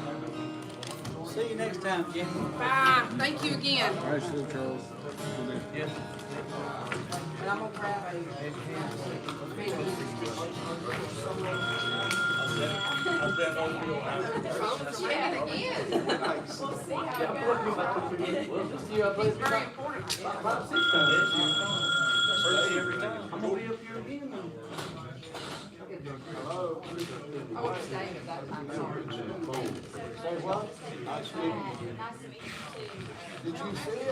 See you next time, Jim. Bye, thank you again. Yes. And I'm gonna grab a. I've been over your house. Yeah, again. We'll see how it goes. Well, this year I played It's very important. about 6 times this year. First day every time. I'm gonna be up here again. Oh, it's David that time, sorry. Say what? Nice to meet you. Did you see it?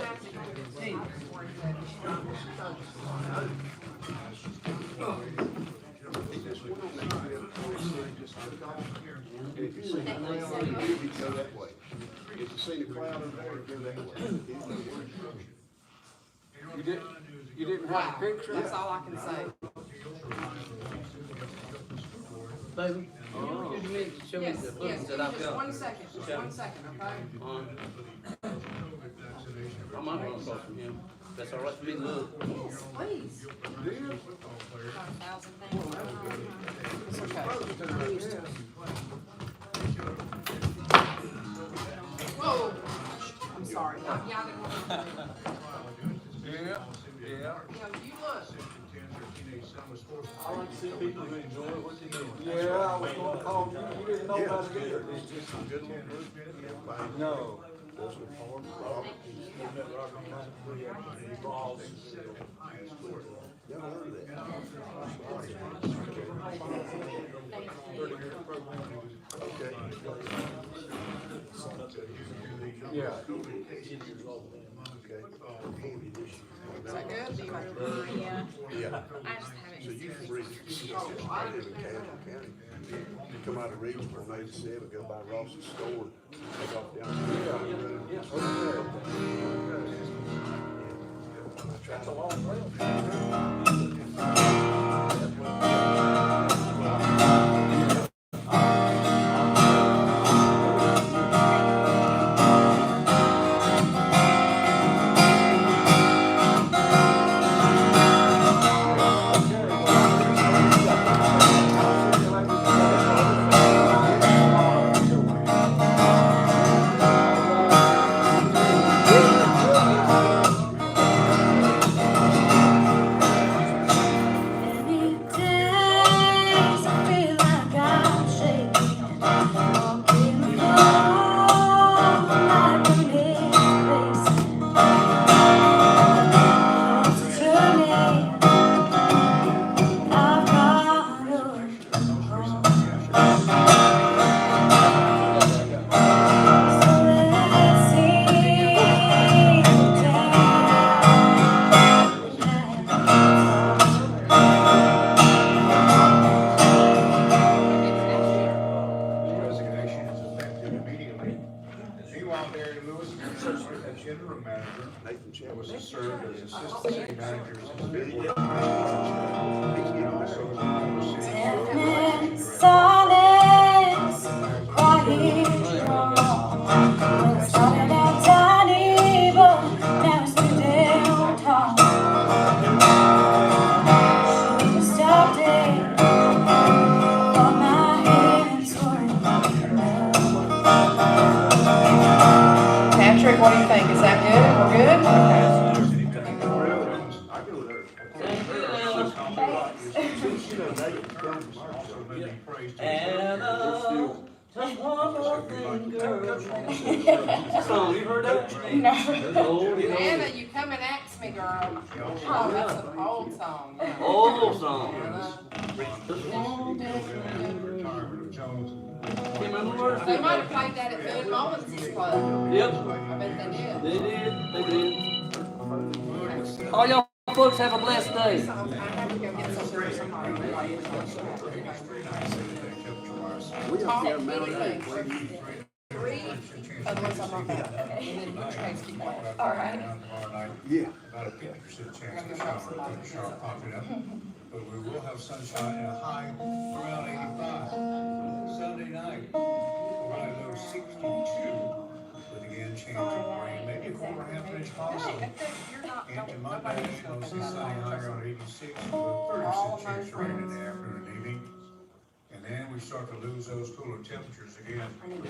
And if you see the cloud over there, you go that way. If you see the cloud over there, you go that way. You didn't have a picture? That's all I can say. Baby, could you need to show me Yes, the yes, footage that I've just got? 1 second, just 1 second, okay? I might run across from him. That's all right for me to look. Yes, please. It's okay. Whoa, I'm sorry. Yeah, I didn't want to. Yeah. You know, you look. I like to see people enjoy it, what you do. Yeah, I was gonna call you, you didn't know about it either. It's just a good one. No. That's the part. Never heard of that. Okay. Yeah. Is that good? Do you like Yeah. I just haven't. So you from regional, I live in Campbell County. You come out of regional on 87, go by Ross's store, take off down there. That's a long way. Resignation is effective immediately. Meanwhile, Mary Lewis, the general manager, Nathan Chan was to serve as assistant city manager since February. He also is overseeing. Silence, quiet, strong. Started out tiny, but now it's too damn tall. Should've stopped it, but my hands were Patrick, what do you think? Is that good? We're good? I go there. Also been praised to Anna, just one more thing, girl. That song, you heard that? No. Anna, you come and ask me, girl. Oh, that's an old song. Yeah. Old song. Just one retirement of Jones. Can't remember the words. They might have played that at Good Mullins' club. Yep, I bet they did. they did. All y'all folks have a blessed day. I have to go get some for somebody. Talk anything. Three of the ones I'm not about. And then which case keep quiet. All right. Yeah. About a 50% chance of shower popping up. But we will have sunshine and a high around 85. Sunday night, we're going to go 62. But again, chance of rain, maybe a quarter, half inch possible. Into Monday, mostly sunny, high around 86, with a 30% chance of rain in the afternoon and evening. And then we start to lose those cooler temperatures again. And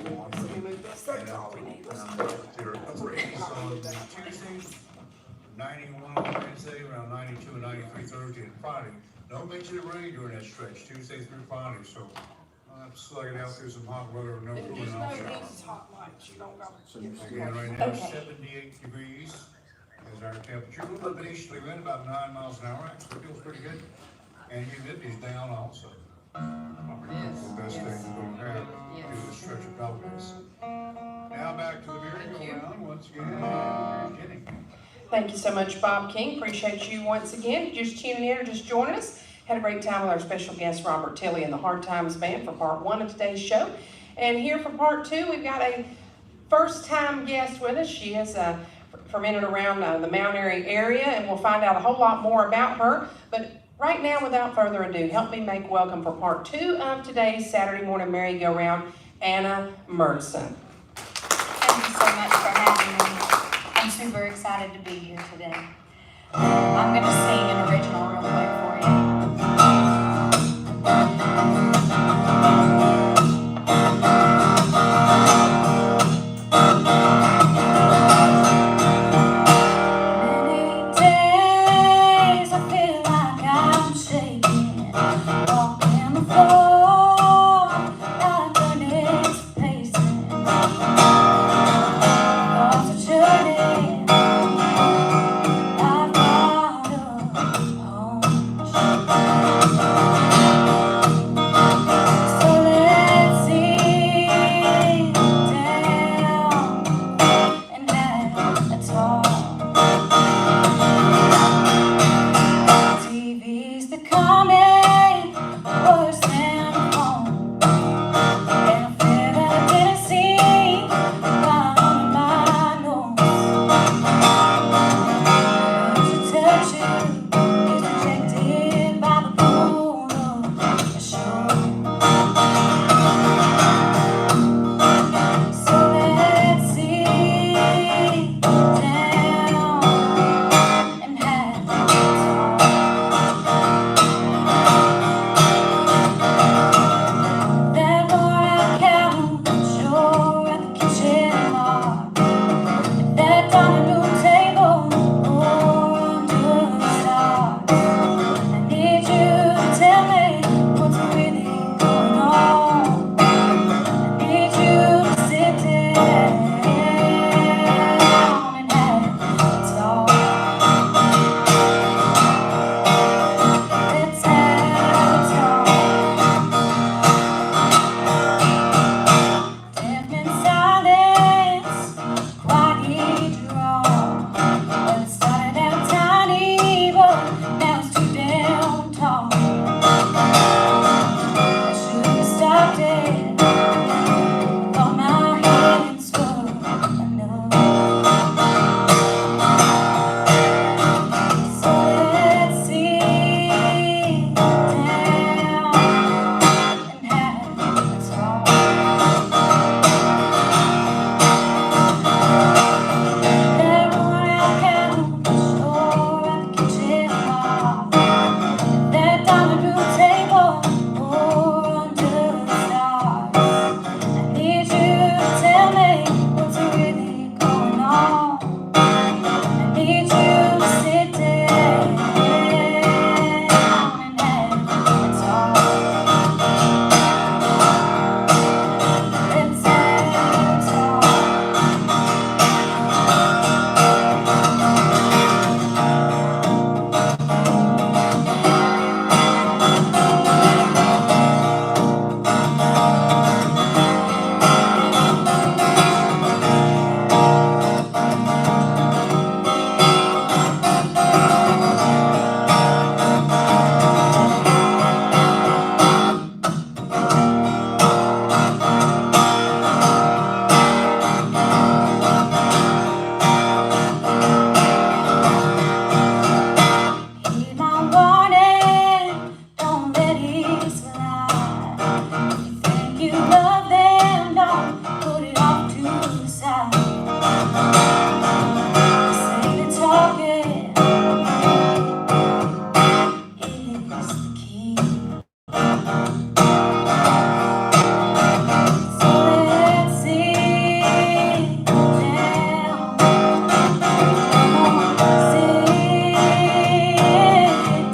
they're upper 80s on Tuesday, 91 on Wednesday, around 92 and 93 Thursday and Friday. No mention of rain during that stretch, Tuesday through Friday, so I'll have to slug it out through some hot weather and no There's cooling no off these showers. hot lights. You don't go. Again, right now, 78 degrees is our temperature. A little bit easterly wind, about 9 miles an hour, actually feels pretty good. And humidity's down also. The best thing we're gonna have through this stretch of progress. Now back to the merry-go-round once again, Jenny. Thank you so much, Bob King. Appreciate you once again. Just tuning in or just joining us. Had a great time with our special guest, Robert Tilley and the Hard Times Band for part one of today's show. And here for part two, we've got a first-time guest with us. She is from in and around the Mount Airy area, and we'll find out a whole lot more about her. But Right now, without further ado, help me make welcome for part 2 of today's Saturday Morning Merry-Go-Round, Anna Murdson. Thank you so much for having me. I'm super excited to be here today. I'm going to sing an original real quick for you. Many days I feel like I'm shaking, walking the floor, like furnace pacing. Thoughts are churning, I've got a hunch. So let's sit down and have a talk. TV's becoming worse than a phone, and I fear that I didn't see right under my nose. To touch you is rejected by the pull of a show. So let's sit down and have a talk. That worn-out couch or at the kitchen bar, that dining room table or under the stars. I need you to tell me what's really going on. I need you to sit down and have a talk. Let's have a talk. Deafening silence, quiet draw. Well, it started out tiny, but now it's too damn tall. I should have stopped it, thought my hands were enough. So let's sit down and have a talk. That worn-out couch or at the kitchen bar, that dining room table or under the stars. I need you to tell me what's really going on. I need you to sit down and have a talk. Let's have a talk. Heed my warning, don't let it slide. If you think you love them, don't put it off to the side. Say the talking is the key. So let's sit down. Come on, sit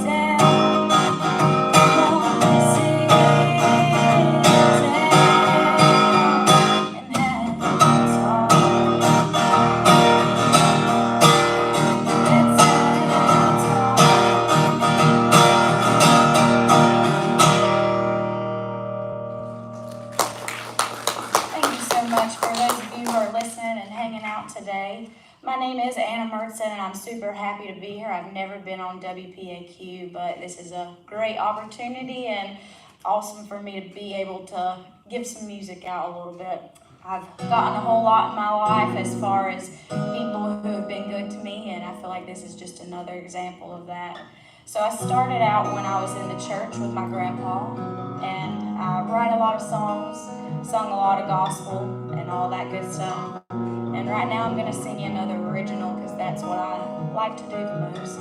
down. Come on, sit down and have a talk. Let's have a talk. Thank you so much for those of you who are listening and hanging out today. My name is Anna Murdson, and I'm super happy to be here. I've never been on WPAQ, but this is a great opportunity and awesome for me to be able to give some music out a little bit. I've gotten a whole lot in my life as far as people who have been good to me, and I feel like this is just another example of that. So I started out when I was in the church with my grandpa, and I write a lot of songs, sung a lot of gospel, and all that good stuff. And right now I'm going to sing you another original because that's what I like to do the most.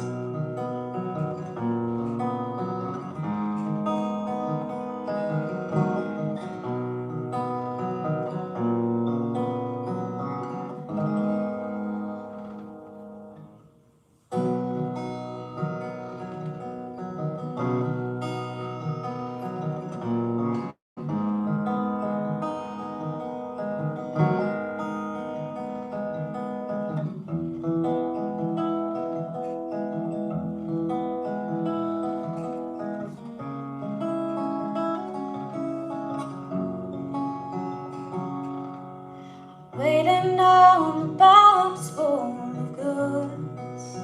Waiting on the box full of goods.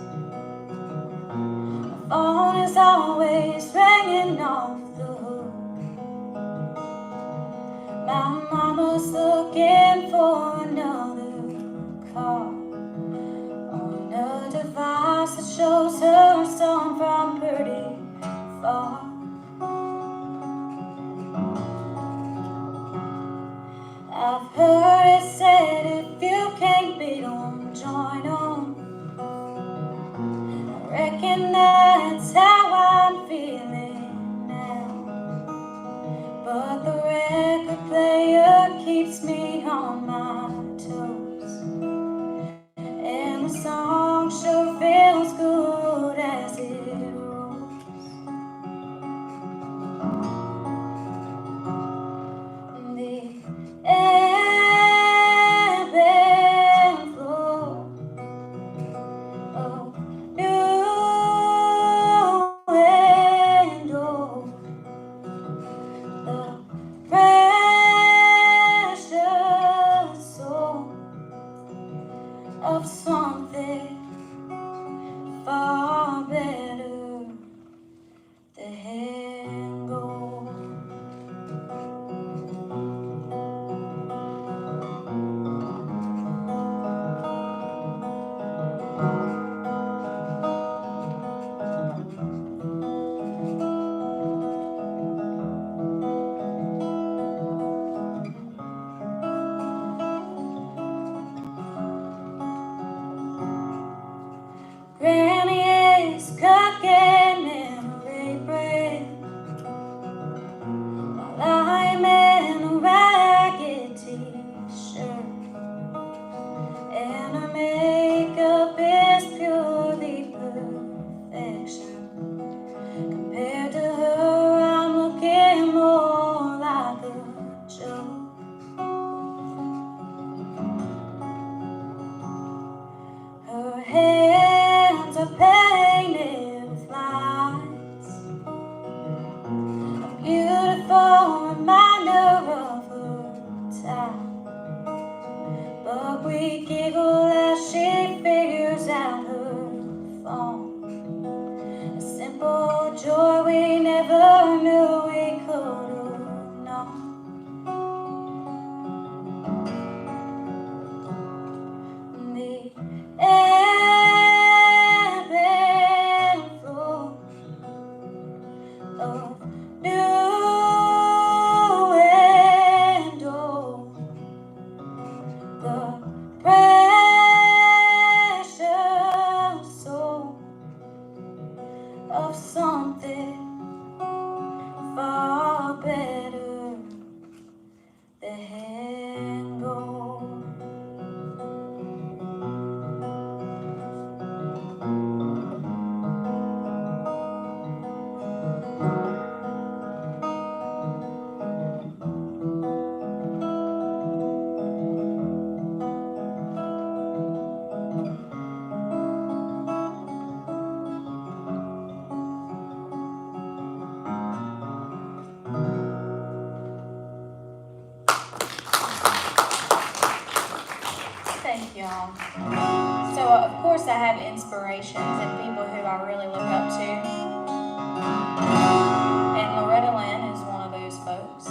My phone is always ringing off the hook. My mama's looking for another call on a device that shows her son from pretty far. I've heard it said if you can't beat 'em, join 'em. I reckon that's how I'm feeling now. But the record player keeps me on my toes, and the song sure feels good as it rolls. The ebb and flow of new and old, the precious soul of something far better than gold. Granny is cooking memory bread while I'm in a ragged t-shirt, and her makeup is purely perfection. Compared to her, I'm looking more like a joke. Her hands are painted with lines, a beautiful reminder of her time. But we giggle as she figures out her phone. A simple joy we never knew we could have known. The ebb and flow of new and old, the precious soul of something far better than gold. Thank y'all. So, of course, I have inspirations and people who I really look up to. And Loretta Lynn is one of those folks.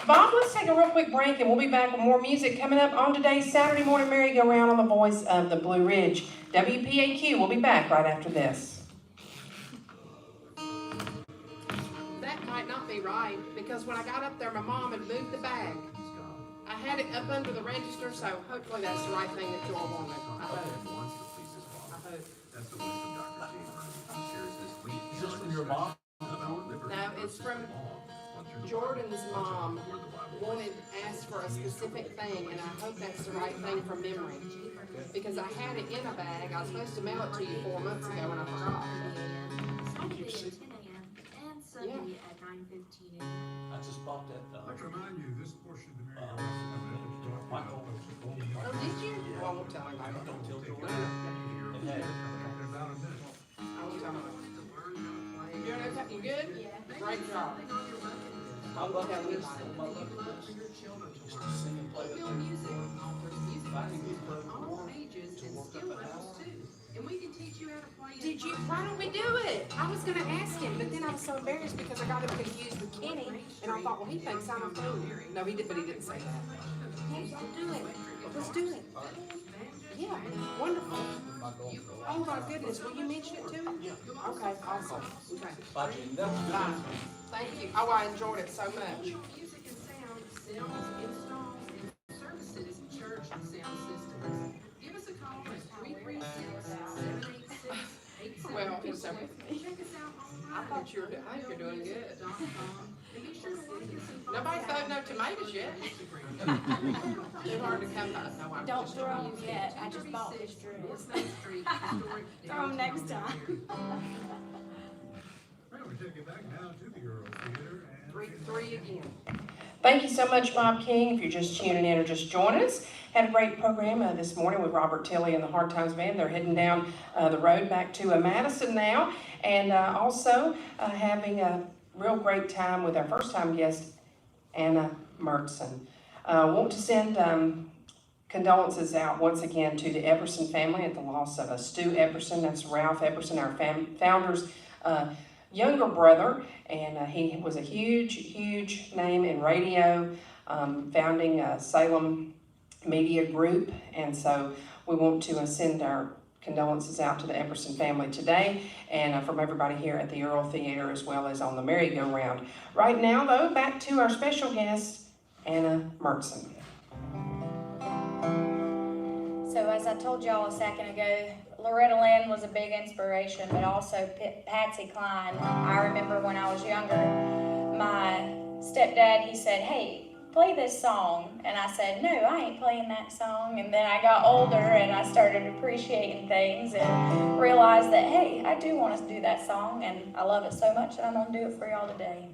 Bob, let's take a real quick break and we'll be back with more music coming up on today's Saturday morning merry-go-round on the voice of the Blue Ridge. WPAQ, we'll be back right after this. That might not be right, because when I got up there, my mom had moved the bag. I had it up under the register, so hopefully that's the right thing that y'all wanted. I hope. Is this from your mom? No, it's from Jordan's mom asked for a specific thing, and I hope that's the right thing from memory. Because I had it in a bag, I was supposed to mail it to you 4 months ago, and I forgot. Yeah. I just bought that. Let's remind you, this portion of the merry-go-round. Michael. Oh, did you? Well, I won't tell him. I Don't tell Jordan. In about a minute. won't tell him. You doing okay? You good? Yeah. Great job. I won't tell anybody. Sing and play with Real music offers music I think we lessons put for all ages and work up skill a levels house. too. And we can teach you how to play. Did you? Why don't we do it? I was gonna ask him, but then I was so embarrassed because I got him confused with Kenny, and I thought, well, he thinks I'm a fool. No, he did, but he didn't say that. Yes, I'll do it. Let's do it. Yeah, wonderful. Oh my goodness, will you mention it to him? Okay, awesome. Okay. Bye, Jane. That was good. Bye. Thank you. Oh, I enjoyed it so much. Music and sound sales, installs, and services, church and sound systems. Give us a call at 336-786-8722. Well, it's okay with me. Check us out online. I thought you were, I think you're doing good. And be sure to like us and follow Nobody us throwed on no tomatoes yet. Instagram. Too hard to come by. No, I'm Don't just throw joking. them yet, I just bought this dress. Woodstock Street, historic Throw 'em next time. Well, we take it back now to the Earl Theater and. Three again. Thank you so much, Bob King. If you're just tuning in or just joining us, had a great program this morning with Robert Tilley and the Hard Times Band. They're heading down the road back to Madison now, and also having a real great time with our first-time guest, Anna Mertson. Want to send condolences out once again to the Epperson family at the loss of Stu Epperson. That's Ralph Epperson, our founder's younger brother, and he was a huge name in radio, founding Salem Media Group, and so we want to send our condolences out to the Epperson family today, and from everybody here at the Earl Theater as well as on the merry-go-round. Right now, though, back to our special guest, Anna Mertson. So as I told y'all a second ago, Loretta Lynn was a big inspiration, but also Patsy Cline. I remember when I was younger, my stepdad, he said, hey, play this song. And I said, no, I ain't playing that song. And then I got older and I started appreciating things and realized that, hey, I do want to do that song and I love it so much that I'm going to do it for y'all today.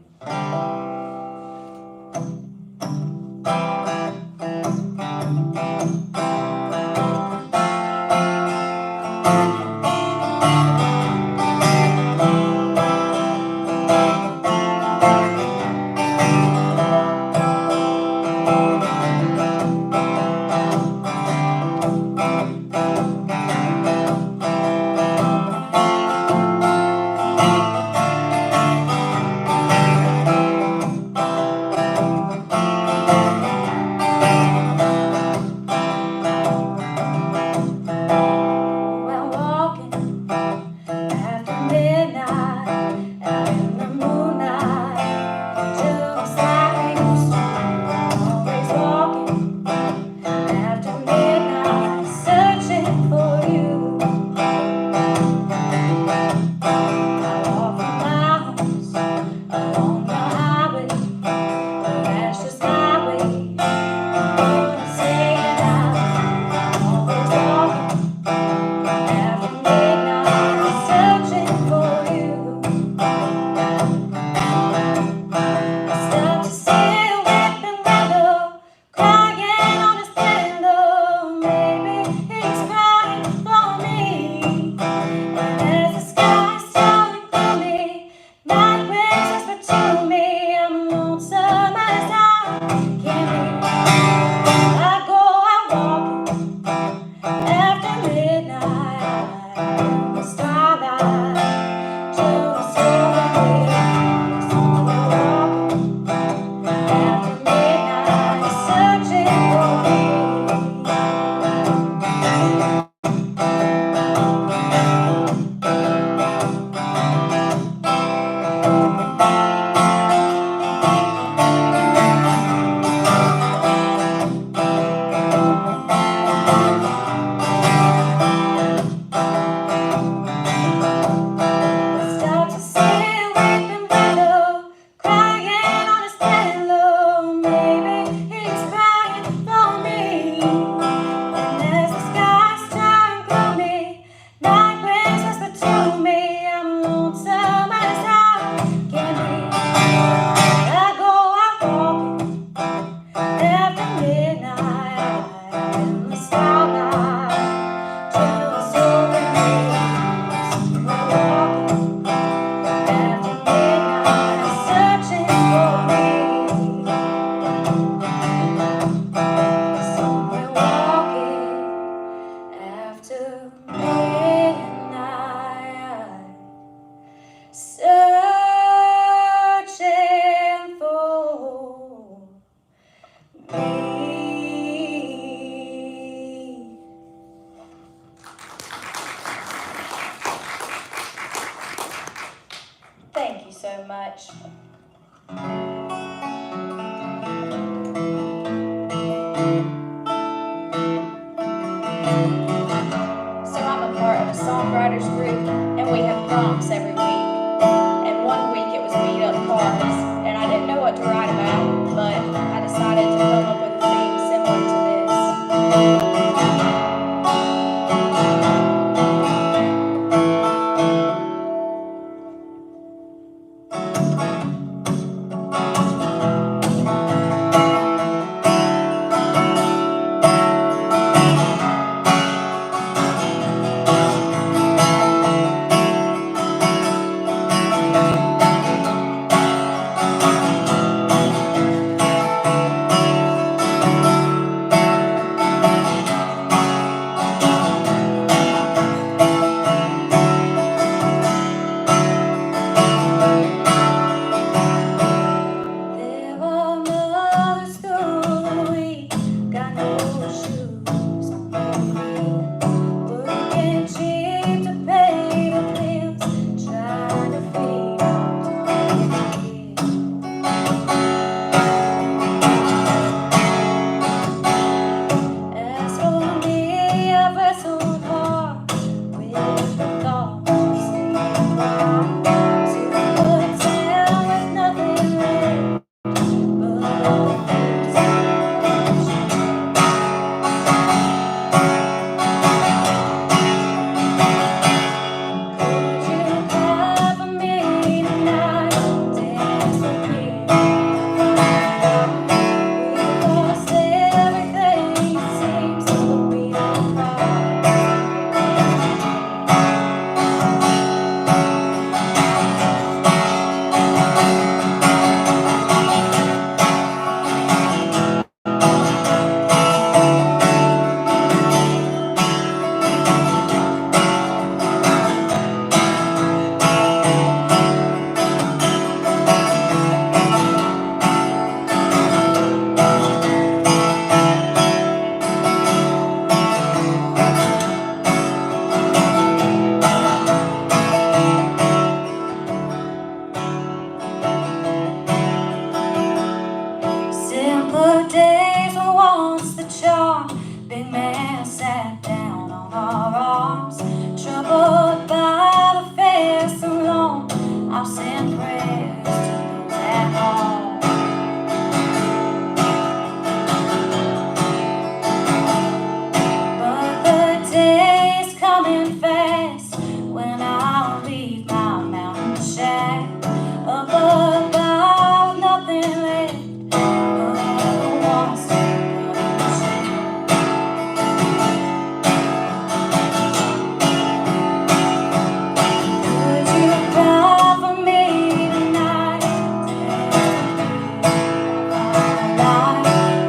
After the days when once the charm big man sat down on our arms, troubled by the fear so long. I'll send prayers to those at home. But the day's coming fast when I'll leave my mountain shack up above, nothing left but the walls of shame. Could you cry for me tonight?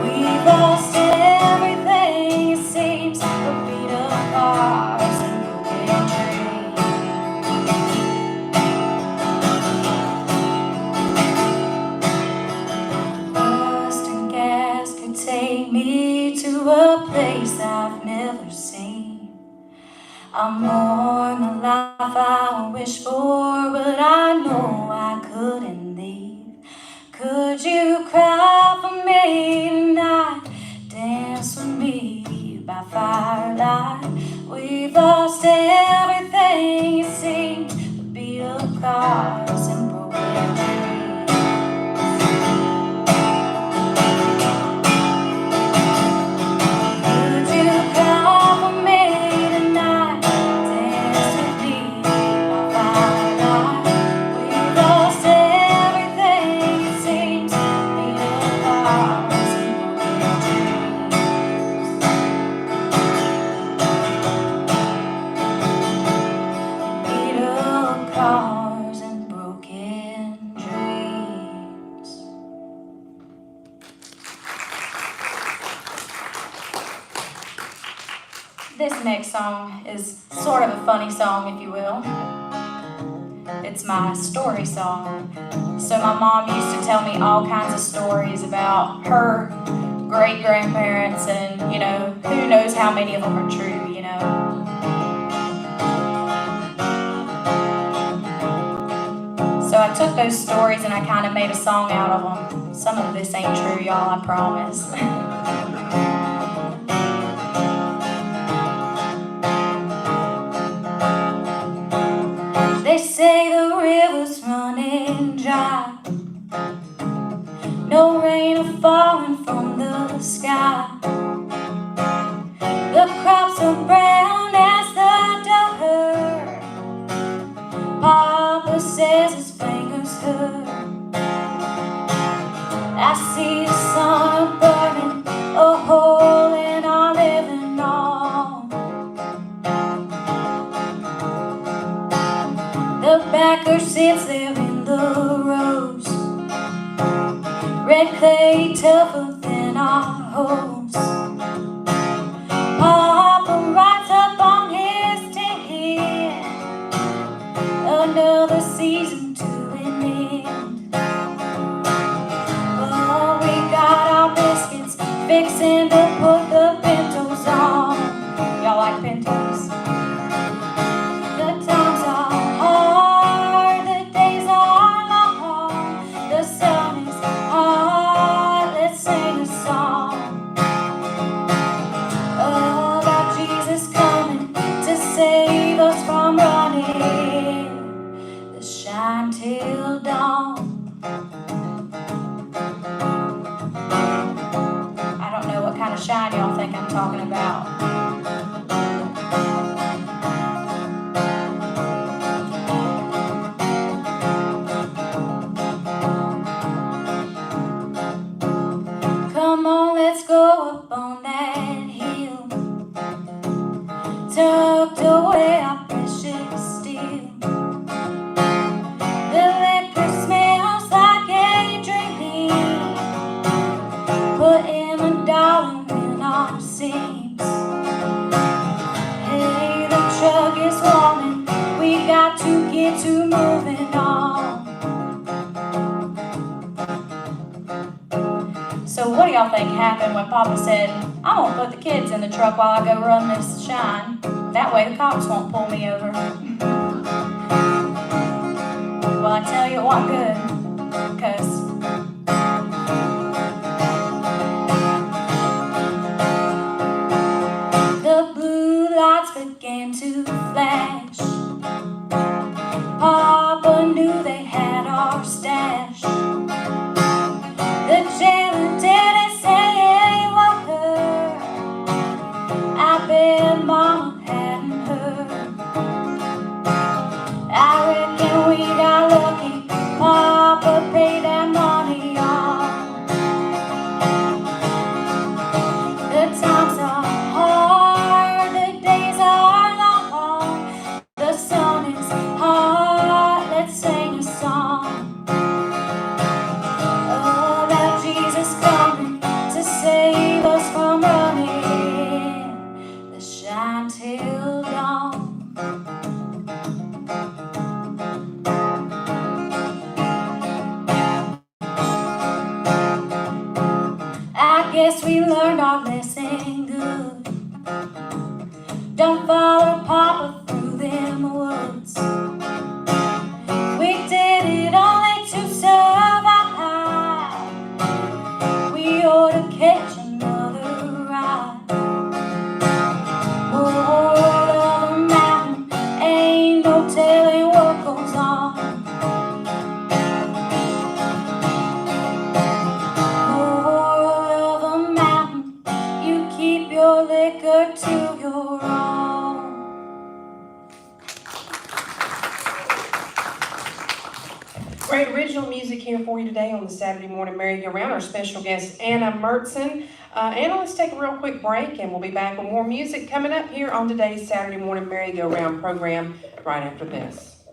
We've lost everything, it seems, a beat of cars and broken dreams. Dust and gas could take me to a place I've never seen. I mourn the life I wish for, but I know I couldn't leave. Could you cry for me tonight? Dance with me by firelight. We've lost everything, it seems, the beat of cars and broken dreams. Could you cry for me tonight? Dance with me by firelight. We've lost everything, it seems, the beat of cars and broken dreams. Beat of cars and broken dreams. This next song is sort of a funny song, if you will. It's my story song. So my mom used to tell me all kinds of stories about her great-grandparents, and, you know, who knows how many of them are true, you know. So I took those stories and I kind of made a song out of them. Some of this ain't true, y'all, I promise. They say the river's running dry, no rain are falling from the sky. The crops are brown as the dirt. Papa says his fingers hurt. I see the sun burning a hole in our living on. The backer sits there in the rows, red clay tougher than our hose. Papa writes up on his tin, another season to an end. But we got our biscuits fixing to put the pintos on. Y'all like pintos? The times are hard, the days are long, the sun is hot, let's sing a song about Jesus coming to save us from running the shine till dawn. I don't know what kind of shine y'all think I'm talking about. Come on, let's go up on that hill, tucked away our precious steel. The liquor smells like a dream, putting a dollar in our seams. Hey, the truck is warming, we got to get to moving on. So what do y'all think happened when Papa said, I'm gonna put the kids in the truck while I go run this shine? That way the cops won't pull me over. Well, I tell you it wasn't good, 'cause Guess we learned our lesson good. Don't follow Papa through them woods. We did it only to survive. We ought to catch another ride. Moral of a mountain, ain't no telling what goes on. Moral of a mountain, you keep your liquor to your own. Great original music here for you today on the Saturday Morning Merry-Go-Round. Our special guest, Anna Mertson. Anna, let's take a real quick break, and we'll be back with more music coming up here on today's Saturday Morning Merry-Go-Round program right after this.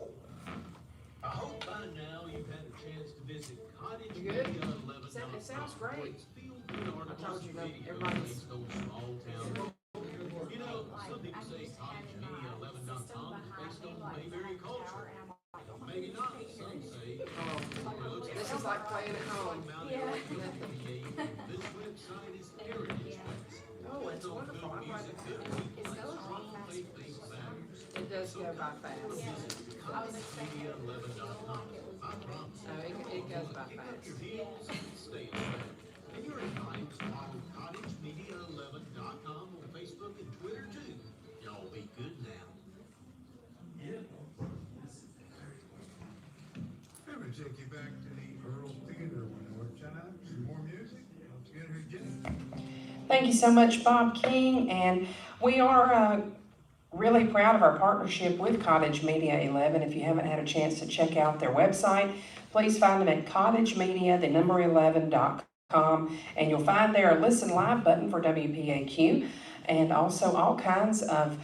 I hope by now you've had a chance to visit Cottage You good? Media 11. It sounds great. I told you, everybody's- those small towns. You know, some people say CottageMedia11.com is based on Bayberry culture. Maybe not. Some say This is like playing at home. this website is heritage based. Oh, it's wonderful. I'm glad Music, to good see people, strong faith-based values. it does go by fast. CottageMedia11.com. I promise. No, it goes by Kick up fast. your heels and stay inspired. And you're invited to follow CottageMedia11.com on Facebook and Twitter too. Y'all be good now. Let me take you back to the Earl Theater one more time. Some more music. Let's get her Jenny. Thank you so much, Bob King, and we are really proud of our partnership with Cottage Media 11. If you haven't had a chance to check out their website, please find them at cottagemedia11.com, and you'll find there a Listen Live button for WPAQ, and also all kinds of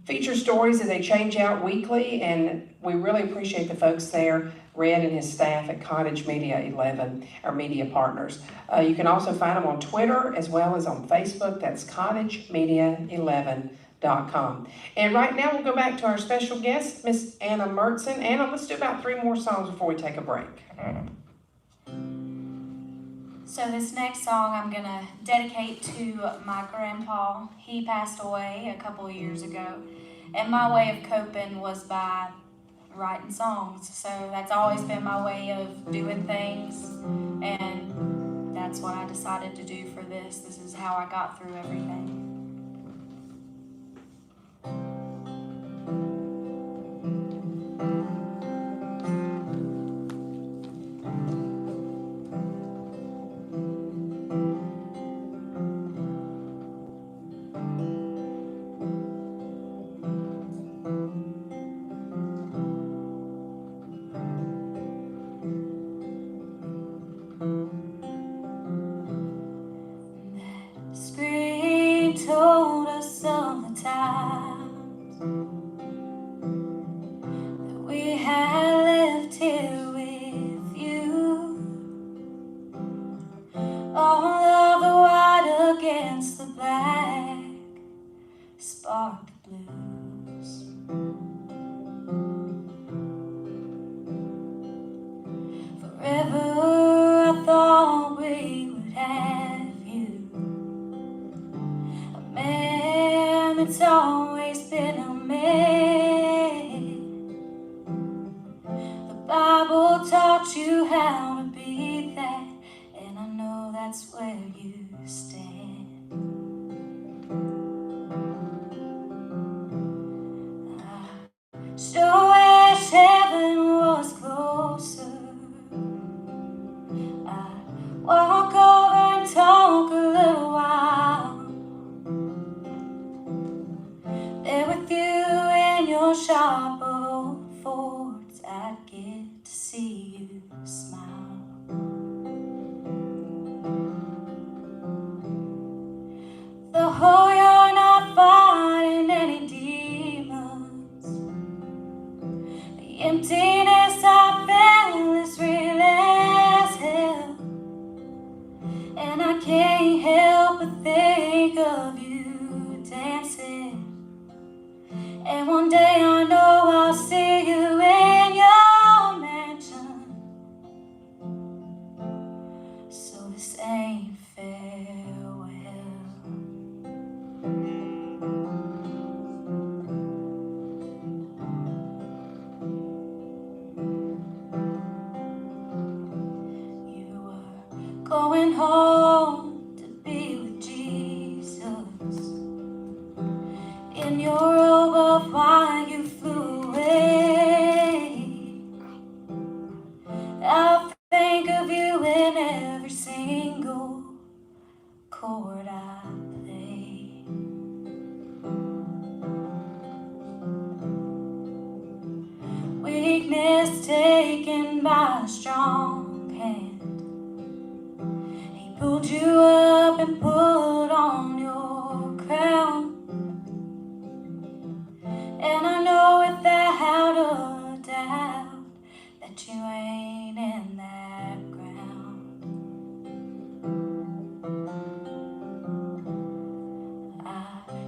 feature stories that they change out weekly, and we really appreciate the folks there, Red and his staff at Cottage Media 11, our media partners. You can also find them on Twitter as well as on Facebook. That's cottagemedia11.com. And right now we'll go back to our special guest, Miss Anna Mertson. Anna, let's do about 3 more songs before we take a break. So this next song I'm gonna dedicate to my grandpa. He passed away a couple of years ago, and my way of coping was by writing songs. So that's always been my way of doing things, and that's what I decided to do for this. This is how I got through everything. Screen told us of the times that we had lived here with you. All of the white against the black sparked blues. Forever I thought we would have you, a man that's always been a man. The Bible taught you how to be that, and I know that's where you stand. I sure wish heaven was closer. I'd walk over and talk a little while there with you in your sharp old Fords. I'd get to see you smile. Though you're not fighting any demons, the emptiness I feel is real as hell, and I can't help but think of you dancing. And one day I know I'll see you in your mansion. So this ain't fair. home to be with Jesus. In your robe of white you flew away. I think of you in every single chord I play. Weakness taken by a strong hand. He pulled you up and put on your crown. And I know without a doubt that you ain't in that ground. I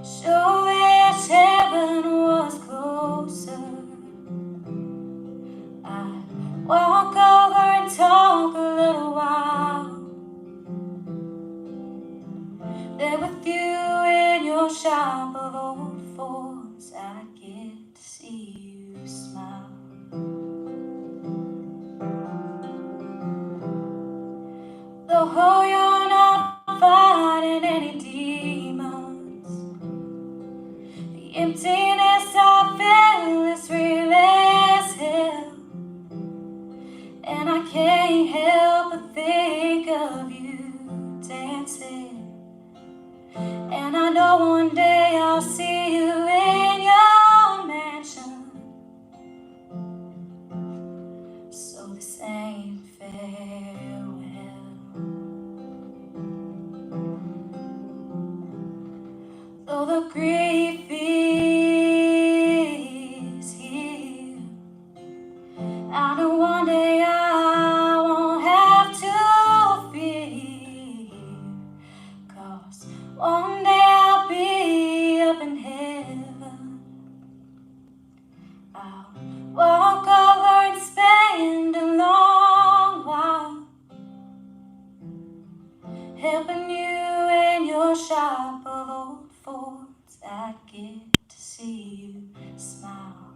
sure wish heaven was closer. I'd walk over and talk a little while. There with you in your shop of old Fords, I get to see you smile. Though you're not fighting any demons, the emptiness I feel is real as hell. And I can't help but think of you dancing. And I know one day I'll see you in your mansion. So this ain't farewell. Though the grief is here, I know one day I won't have to fear. 'Cause one day I'll be up in heaven. I'll walk over and spend a long while helping you in your shop of old Fords. I get to see you smile.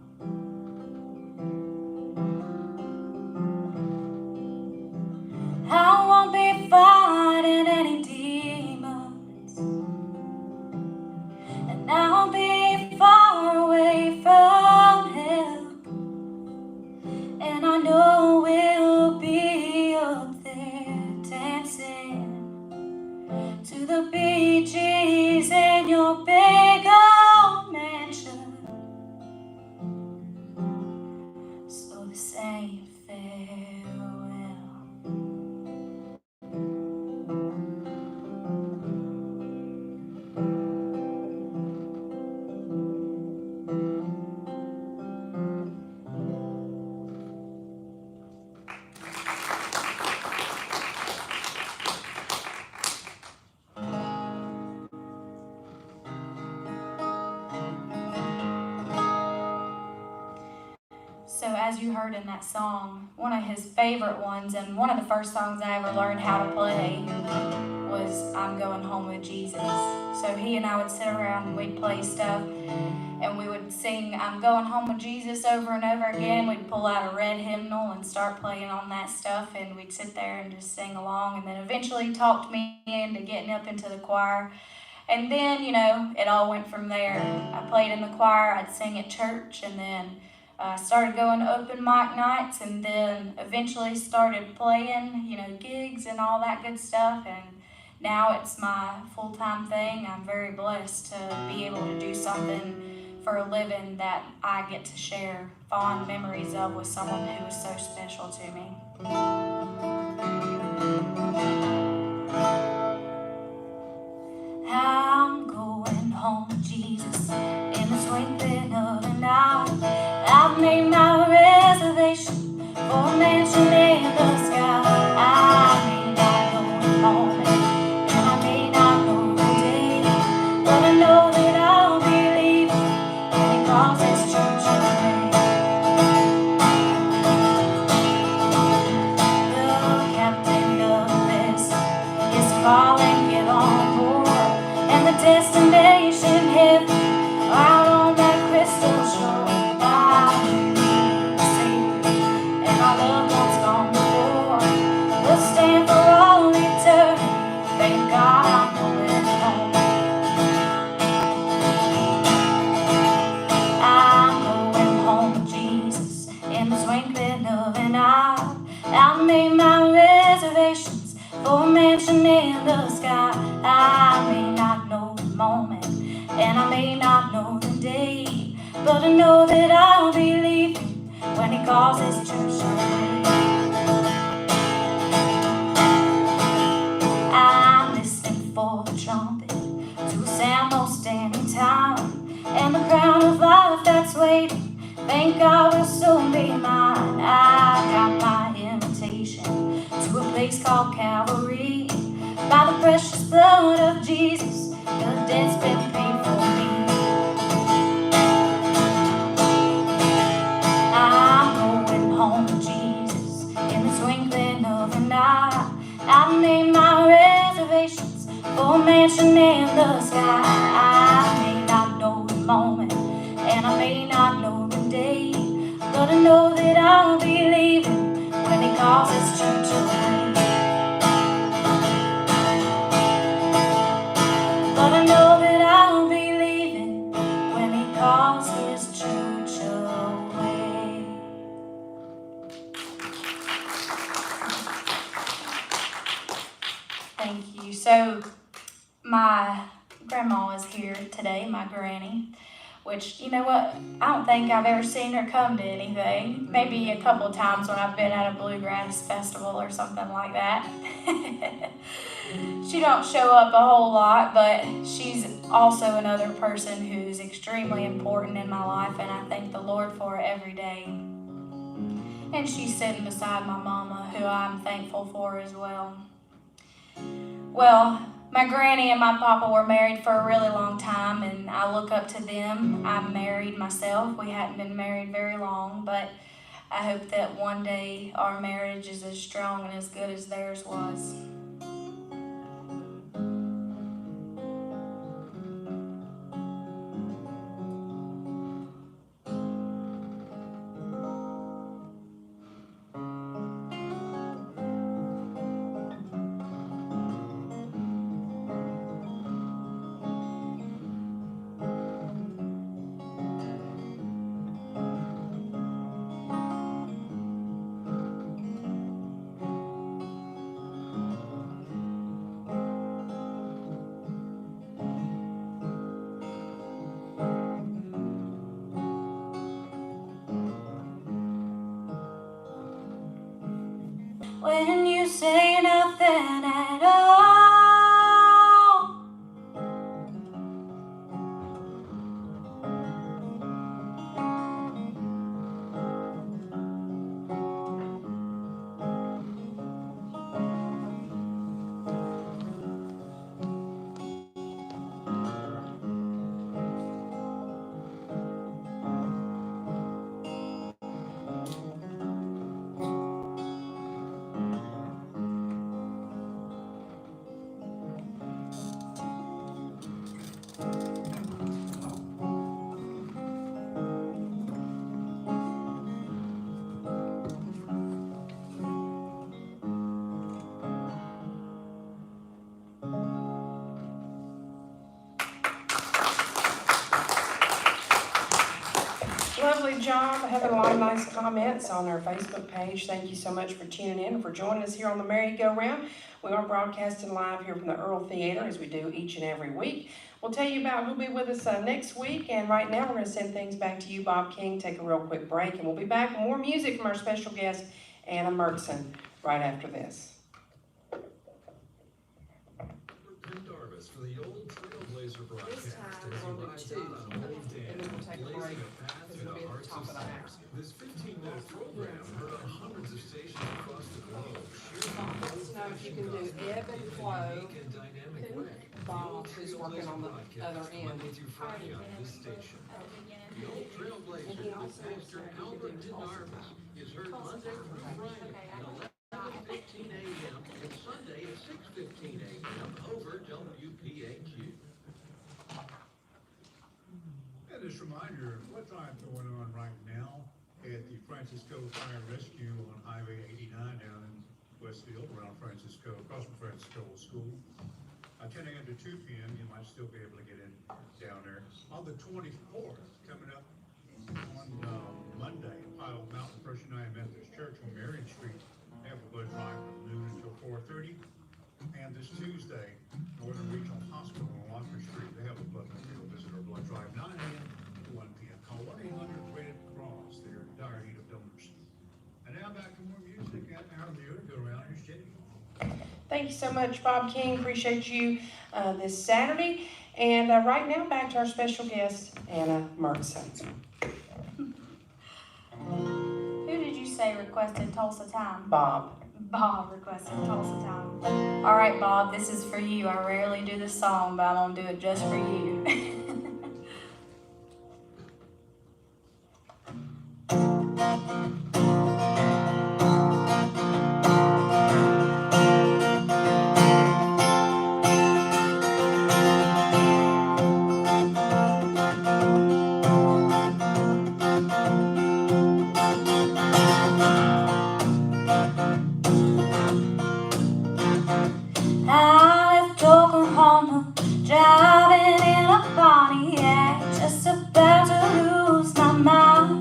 I won't be fighting any demons, and I'll be far away from hell. And I know we'll be up there dancing to the Bee Gees in your big old mansion. So this ain't farewell. So as you heard in that song, one of his favorite ones and one of the first songs I ever learned how to play was I'm Going Home with Jesus. So he and I would sit around and we'd play stuff and we would sing I'm Going Home with Jesus over and over again. We'd pull out a red hymnal and start playing on that stuff, and we'd sit there and just sing along, and then eventually talked me into getting up into the choir. And then, it all went from there. I played in the choir, I'd sing at church, and then started going to open mic nights, and then eventually started playing, gigs and all that good stuff. And now it's my full-time thing. I'm very blessed to be able to do something for a living that I get to share fond memories of with someone who is so special to me. I'm going home with Jesus in the twinkling of an eye. I've made my reservation for a mansion in the sky. I may not go home and I may not know the day, but I know that I'll be leaving when he calls his church away. The captain of the vessel is calling, get on board, and the destination heaven out on that crystal shore. I believe the Savior and our loved ones gone before will stand for all eternity the sky. I may not know the moment, and I may not know the day, but I know that I'll be leaving when he calls his church away. I'm listening for the trumpet to sound most standing time, and the crown of life that's waiting, thank God will soon be mine. I got my invitation to a place called Calvary. By the precious blood of Jesus, the debt's been paid for me. I'm going home to Jesus in the twinkling of an eye. I've made my reservations for a mansion in the sky. I may not know the moment, and I may not know the day, but I know that I'll be leaving when he calls his church away. But I know that I'll be leaving when he calls his church away. Thank you. So my grandma is here today, my granny, which, you know what, I don't think I've ever seen her come to anything. Maybe a couple of times when I've been at a bluegrass festival or something like that. She don't show up a whole lot, but she's also another person who's extremely important in my life, and I thank the Lord for her every day. And she's sitting beside my mama, who I'm thankful for as well. Well, my granny and my papa were married for a really long time, and I look up to them. I'm married myself. We hadn't been married very long, but I hope that one day our marriage is as strong and as good as theirs was. When you say nothing at all, Lovely job, having a lot of nice comments on our Facebook page. Thank you so much for tuning in and for joining us here on the merry-go-round. We are broadcasting live here from the Earl Theater, as we do each and every week. We'll tell you about who'll be with us next week, and right now we're going to send things back to you, Bob King, take a real quick break, and we'll be back with more music from our special guest, Anna Merksen, right after this. Pendarvis for the old Trailblazer broadcast. This time we're gonna do two, and then we'll take a break, because it'll be at the top of the hour. This 15-minute program heard on hundreds of stations across the globe. Let us know if you can do ebb and flow. Bob, who's working on the other end. Monday through Friday on this station. The old Trailblazer And he with also Pastor said you Albert could do Pendarvis is heard Monday through Friday at 11:15 a.m. and Sunday at 6:15 a.m. over WPAQ. And just a reminder of what's going on right now at the Francisco Fire Rescue on Highway 89 down in Westfield, around Francisco, across from Francisco School. 10 a.m. to 2 p.m. You might still be able to get in down there. On the 24th, coming up on Monday, Pile Mountain First United Methodist Church on Marion Street, have a blood drive from noon until 4:30. And this Tuesday, Northern Regional Hospital on Lockwood Street, they have a blood memorial visitor blood drive, 9 a.m. to 1 p.m. Call 1-800-RED Cross. They're in dire need of donors. And now back to more music at our merry-go-round. Here's Jenny. Thank you so much, Bob King. Appreciate you this Saturday. And right now, back to our special guest, Anna Mertson. Who did you say requested Tulsa Time? Bob. Bob requested Tulsa Time. All right, Bob, this is for you. I rarely do this song, but I'm gonna do it just for you. I left Oklahoma, driving in a Pontiac, just about to lose my mind.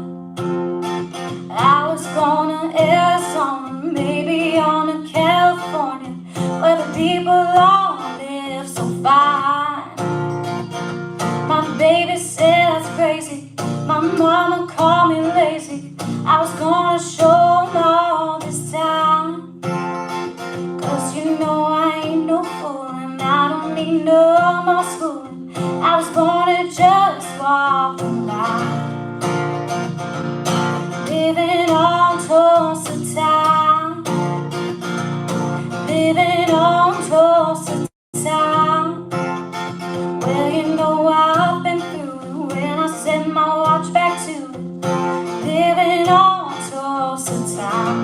I was going to Arizona, maybe on to California, where the people all live so fine. My baby said that's crazy, my mama called me lazy. I was gonna show 'em all this time. 'Cause you know I ain't no fool, and I don't need no more schooling. I was gonna just walk the line, living on Tulsa time, living on Tulsa time. Well, you know I've been through it when I set my watch back to it, living on Tulsa time.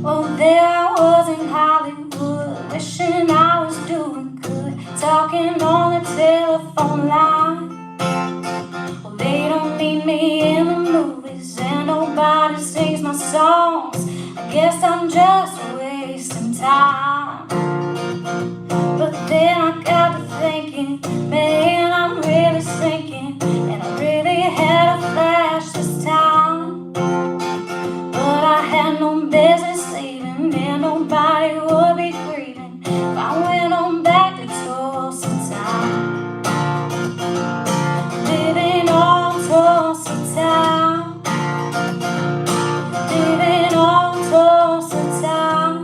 Well, there I was in Hollywood, wishing I was doing good, talking on the telephone line. Well, they don't need me in the movies, and nobody sings my songs. I guess I'm just wasting time. But then I got to thinking, man, I'm really sinking, and I really had a flash this time. But I had no business leaving, and nobody would be grieving if I went on back to Tulsa time, living on Tulsa time, living on Tulsa time.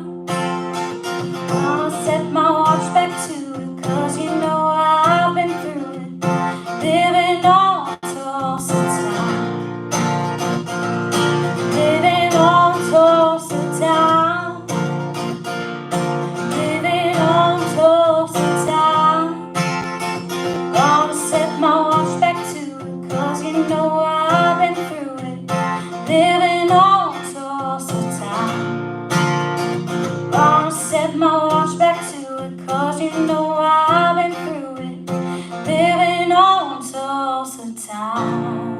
Gonna set my watch back to it, 'cause you know I've been through it, living on Tulsa time, living on Tulsa time, living on Tulsa time. Gonna set my watch back to it, 'cause you know I've been through it, living on Tulsa time. Gonna set my watch back to it, 'cause you know I've been through it, living on Tulsa time.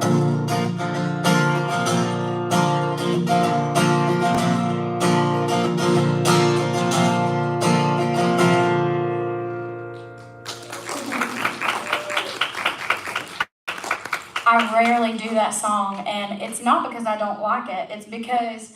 I rarely do that song, and it's not because I don't like it, it's because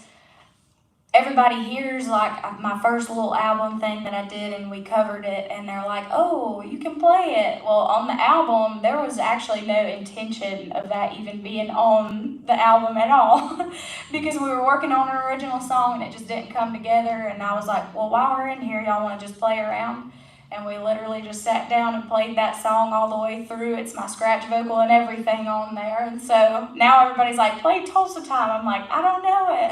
everybody hears like my first little album thing that I did, and we covered it, and they're like, oh, you can play it. Well, on the album, there was actually no intention of that even being on the album at all because we were working on an original song and it just didn't come together, and I was like, well, while we're in here, y'all want to just play around? And we literally just sat down and played that song all the way through. It's my scratch vocal and everything on there. And so now everybody's like, play Tulsa Time. I'm like, I don't know it.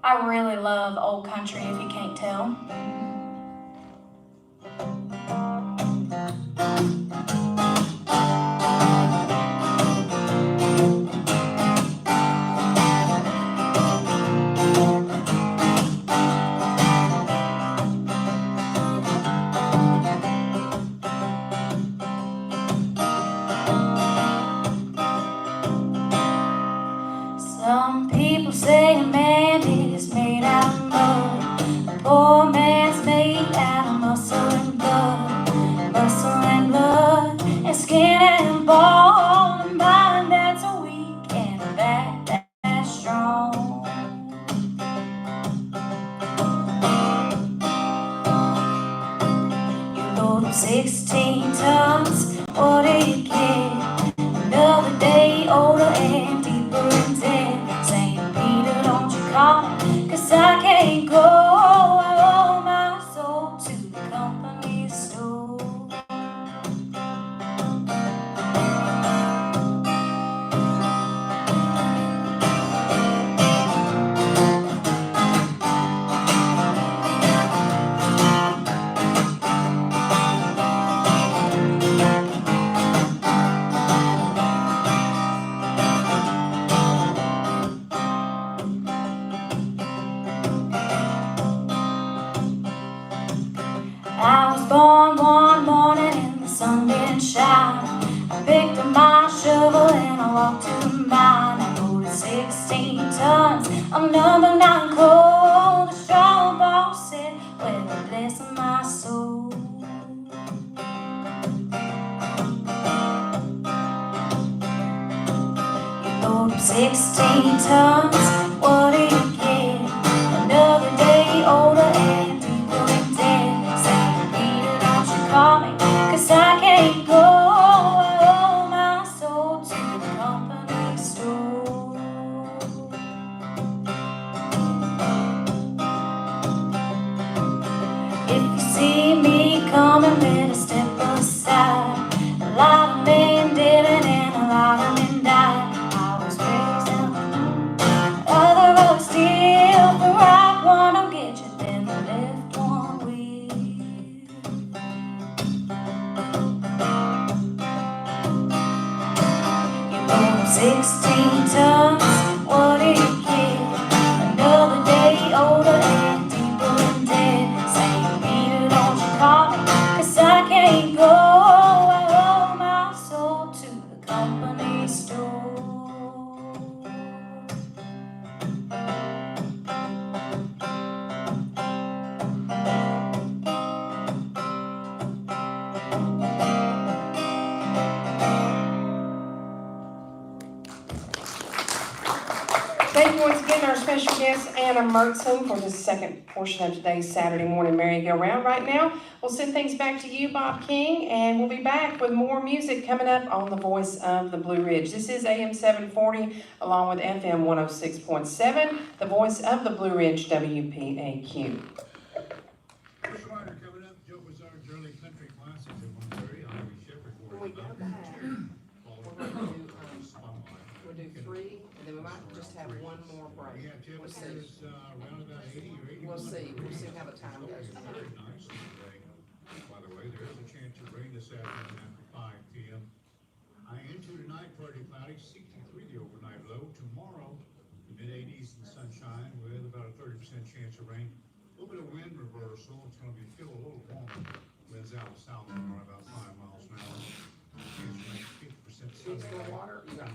I really love old country, if you can't tell. poor man's made out of muscle and blood, and skin and bone, a mind that's weak and a back that's strong. You load up 16 tons, what do you get? Another day older and deeper in debt. St. Peter, don't you call me, 'cause I can't go. I owe my soul to the company store. I was born one morning and the sun didn't shine. I picked up my shovel and I walked to mine. I loaded 16 tons of number 9 coal. The strong boss said, well, bless my soul. You load up 16 tons, what do you get? Another day older and deeper in debt. St. Peter, don't you call me, 'cause I can't go. I owe my soul to the company store. If you see me coming, better step aside. A lot of men didn't and a lot of men died. I was raised in other road still. The right one will get you, then the left one will. You load 16 tons, what do you get? Another day older and deeper in debt. St. Peter, don't you call me, 'cause I can't go. I owe my soul to the company store. Thank you once again to our special guest, Anna Mertzen, for the second portion of today's Saturday morning merry-go-round. Right now, we'll send things back to you, Bob King, and we'll be back with more music coming up on the Voice of the Blue Ridge. This is AM 740, along with FM 106.7, the Voice of the Blue Ridge, WPAQ. First rider coming up, Joe Bizarre's early country classics at 1:30. I'll be Shepherd for When we go back, we'll do 3, and then we might just have one more break. We have We'll see. temperatures around about 80 or 81. We'll see how the time goes. Very nice today. By the way, there is a chance of rain this afternoon after 5 p.m. High into tonight, partly cloudy, 63 the overnight low. Tomorrow, mid-80s and sunshine with about a 30% chance of rain. A little bit of wind reversal. It's going to be feel a little warmer. Winds out of south around about 5 miles an hour. Chance of rain 50% She's Sunday. gonna water? Yeah.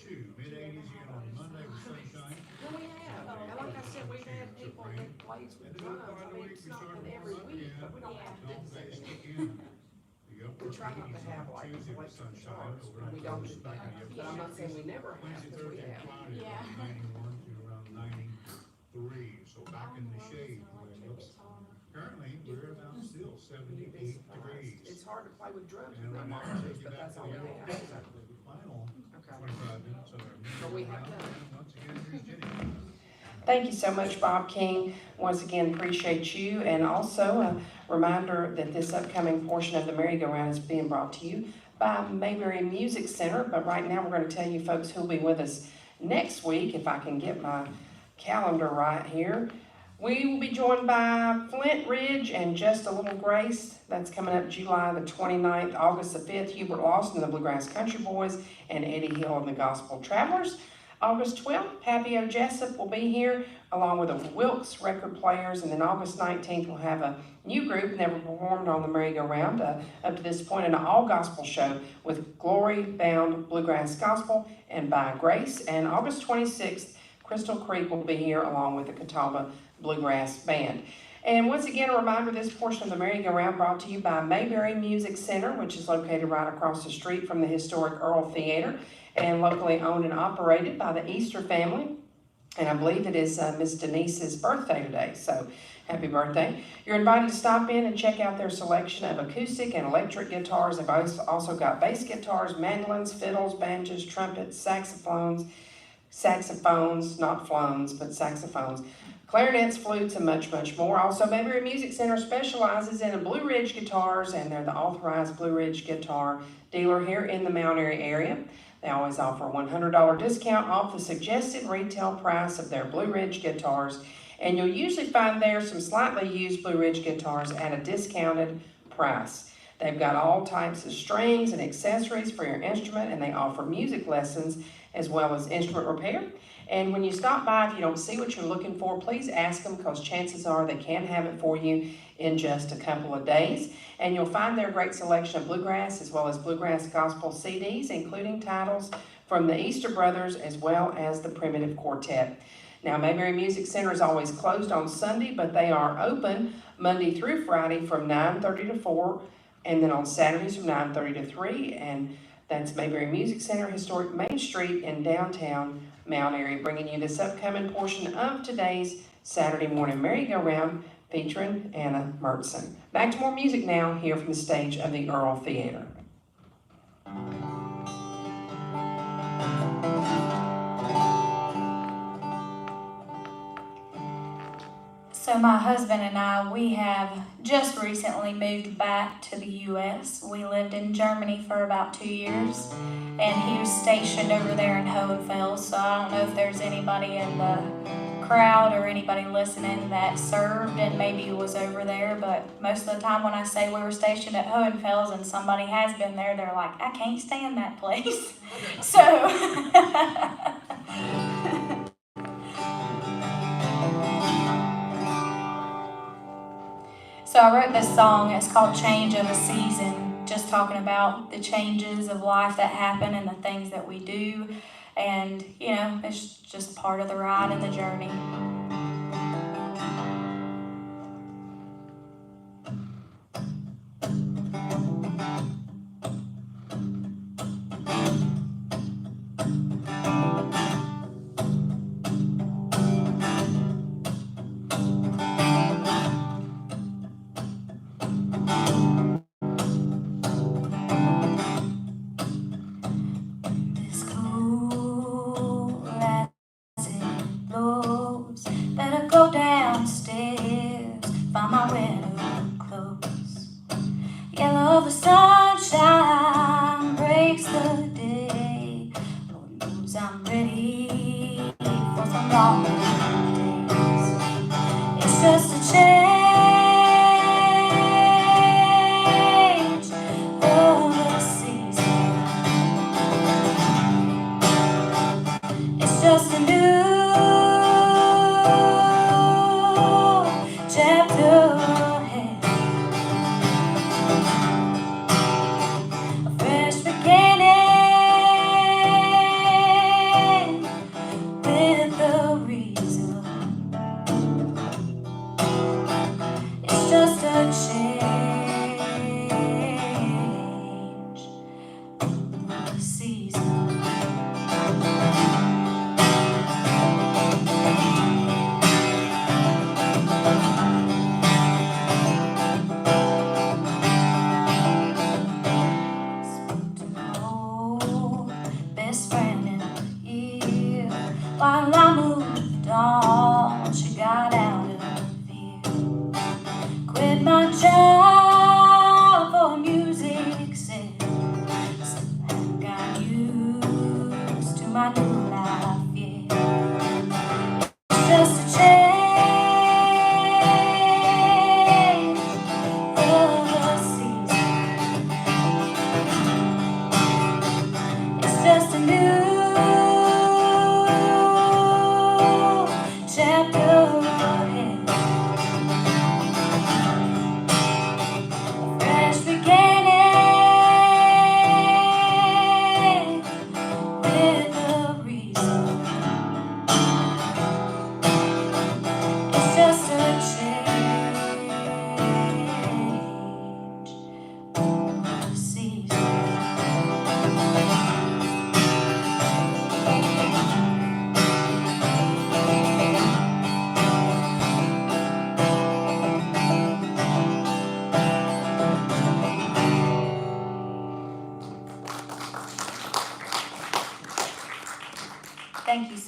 62. Mid-80s again on Monday with sunshine. Well, we have, and like I said, we've had people that plays with drums. I mean, it's not been every week, but we don't have to do Days this. kick in. The upper We try not to 80s have on like Tuesday with electric sunshine. guitars, Overnight we don't lows do back that, in the but I'm not saying we never have, Wednesday, because we Thursday, have. Friday, about 91 to around 93. So back in the shade. the way it looks. Currently, we're about still 78 degrees. It's hard to play with drums And with right no now, marchers, take you but back that's to all we the have. final Okay. 25 minutes of our But we meeting. have done. And once again, here's Jenny. Thank you so much, Bob King. Once again, appreciate you. And also a reminder that this upcoming portion of the merry-go-round is being brought to you by Mayberry Music Center. But right now, we're going to tell you folks who'll be with us next week, if I can get my calendar right here. We will be joined by Flint Ridge and Just a Little Grace. That's coming up July the 29th, August the 5th, Hubert Lawson and the Bluegrass Country Boys, and Eddie Hill and the Gospel Travelers. August 12th, Papio Jessup will be here, along with the Wilkes record players. And then August 19th, we'll have a new group, never performed on the merry-go-round up to this point, an all-gospel show with Glory Bound Bluegrass Gospel and By Grace. And August 26th, Crystal Creek will be here, along with the Catawba bluegrass band. And once again, a reminder, this portion of the merry-go-round brought to you by Mayberry Music Center, which is located right across the street from the historic Earl Theater and locally owned and operated by the Easter family. And I believe it is Miss Denise's birthday today, so happy birthday. You're invited to stop in and check out their selection of acoustic and electric guitars. They've also got bass guitars, mandolins, fiddles, banjos, trumpets, saxophones, not flones, but saxophones, clarinets, flutes, and much, much more. Also, Mayberry Music Center specializes in Blue Ridge guitars, and they're the authorized Blue Ridge guitar dealer here in the Mount Airy area. They always offer a $100 discount off the suggested retail price of their Blue Ridge guitars, and you'll usually find there some slightly used Blue Ridge guitars at a discounted price. They've got all types of strings and accessories for your instrument, and they offer music lessons as well as instrument repair. And when you stop by, if you don't see what you're looking for, please ask them, because chances are they can have it for you in just a couple of days. And you'll find their great selection of bluegrass as well as bluegrass gospel CDs, including titles from the Easter Brothers as well as the Primitive Quartet. Now, Mayberry Music Center is always closed on Sunday, but they are open Monday through Friday from 9:30 to 4, and then on Saturdays from 9:30 to 3, and that's Mayberry Music Center, historic Main Street in downtown Mount Airy, bringing you this upcoming portion of today's Saturday morning merry-go-round featuring Anna Mertson. Back to more music now, here from the stage of the Earl Theater. So my husband and I, we have just recently moved back to the U.S. We lived in Germany for about 2 years, and he was stationed over there in Hohenfels, so I don't know if there's anybody in the crowd or anybody listening that served and maybe was over there, but most of the time when I say we were stationed at Hohenfels and somebody has been there, they're like, I can't stand that place. So I wrote this song, it's called Change of a Season, just talking about the changes of life that happen and the things that we do. And, you know, it's just part of the ride and the journey.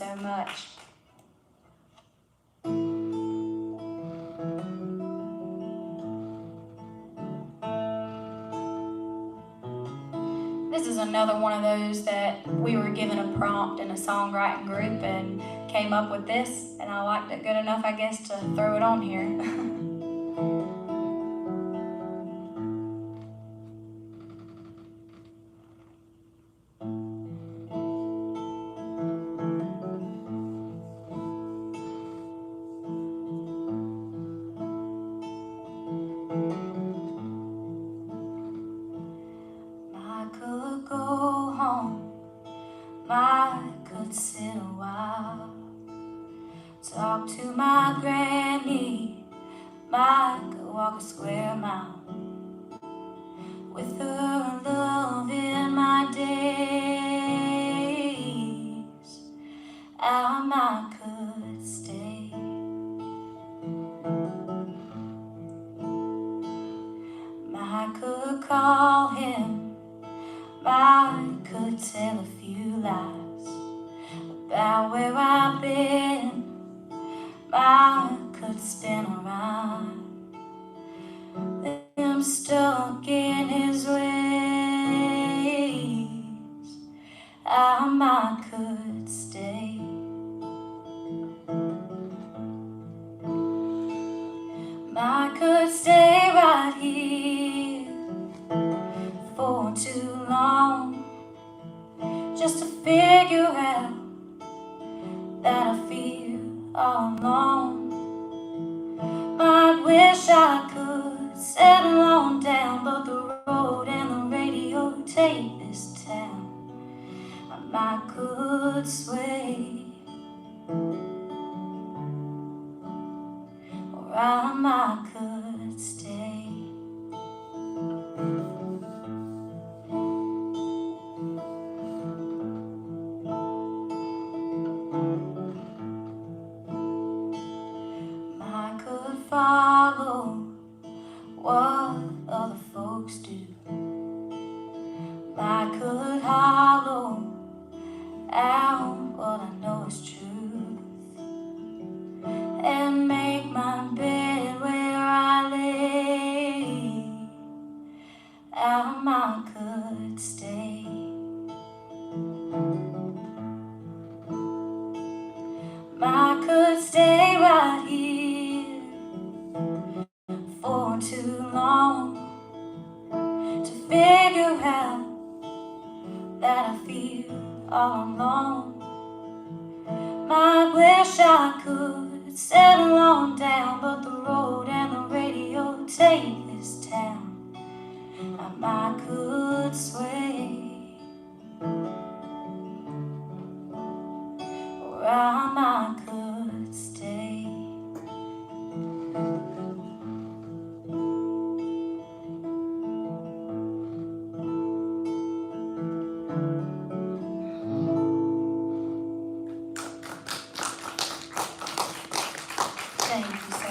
so much. This is another one of those that we were given a prompt in a songwriting group and came up with this, and I liked it good enough, I guess, to throw it on here. I could go home, I could sit a while, talk to my granny, I could walk a square mile. With her love in my days, I could stay. I could call him, I could tell a few lies about where I've been, I could spin around. I'm stuck in his ways, I could stay. I could stay right here for too long, just to figure out that I feel all alone. I wish I could settle on down, but the road and the radio take this town. I could sway, or I could stay. I could follow what other folks do, I could hollow out what I know is true, and make my bed where I lay, I could stay. I could stay right here for too long, to figure out that I feel all alone. I wish I could settle on down, but the road and the radio take this town. I could sway, or I could stay. Thank you so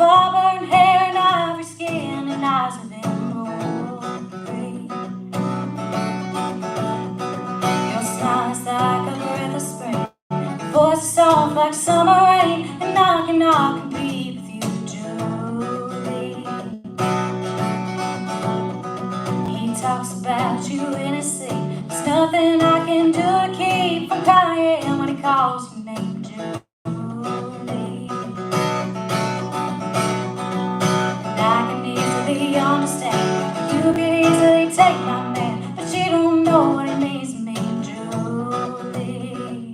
auburn hair and ivory skin and eyes of emerald green. Your smile is like a breath of spring, your voice is soft like summer rain, and I can breathe with you, Julie. He talks about you in his sleep. There's nothing I can do to keep from crying when he calls your name, Julie. And I can easily understand you could easily take my man, but you don't know what it means to me, Julie.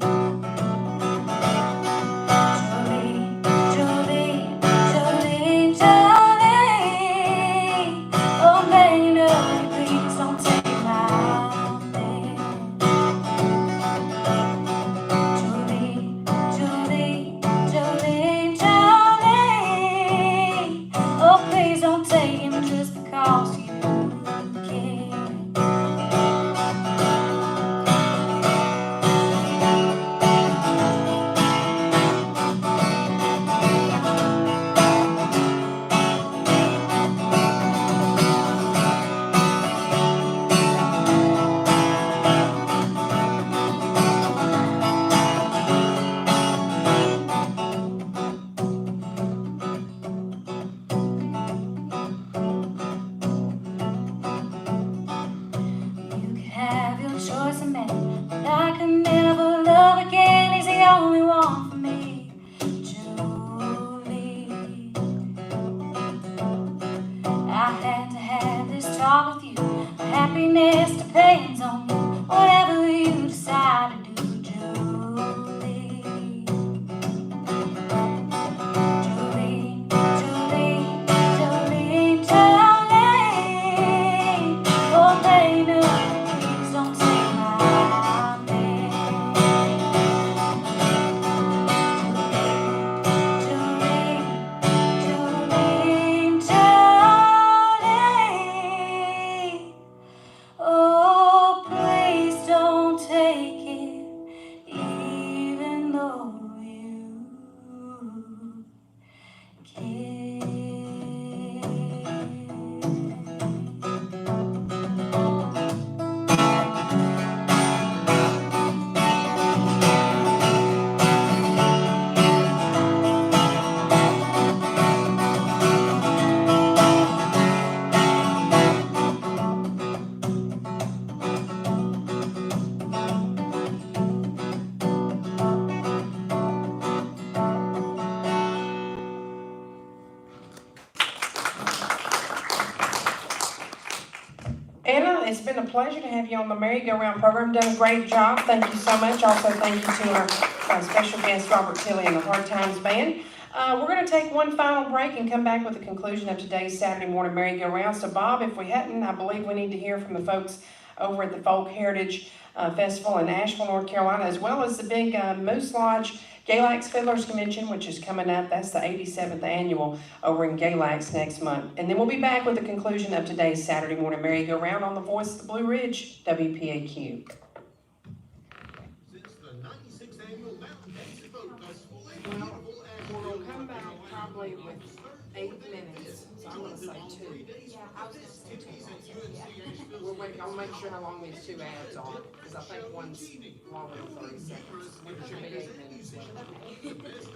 Julie, Julie, Julie, Julie. Oh, man, you know, please don't take my man. Julie, Julie, Julie, Julie. Oh, please don't take him just because you can. You could have your choice of man, but I could never love again. He's the only one for me, Julie. I had to have this talk with you. My happiness depends on you. Whatever you decide to do, Julie. Julie, Julie, Julie, Julie. Oh, baby, please don't take my man. Julie, Julie, Julie. Oh, please don't take it, even though you can. Anna, it's been a pleasure to have you on the merry-go-round program. Done a great job. Thank you so much. Also, thank you to our special guest, Robert Tilley and the Hard Times Band. We're going to take one final break and come back with the conclusion of today's Saturday morning merry-go-round. So, Bob, if we hadn't, I believe we need to hear from the folks over at the Folk Heritage Festival in Asheville, North Carolina, as well as the big Moose Lodge Galax Fiddlers Convention, which is coming up. That's the 87th annual over in Galax next month. And then we'll be back with the conclusion of today's Saturday morning merry-go-round on the Voice of the Blue Ridge, WPAQ. Since the 96th annual Mountain Days Folk Festival in Well, beautiful we'll Asheville, come back probably with 8 minutes, so I'm gonna say 2. I'll make sure how long these 2 ads are, because I think one's longer than 30 seconds. It should be 8 minutes.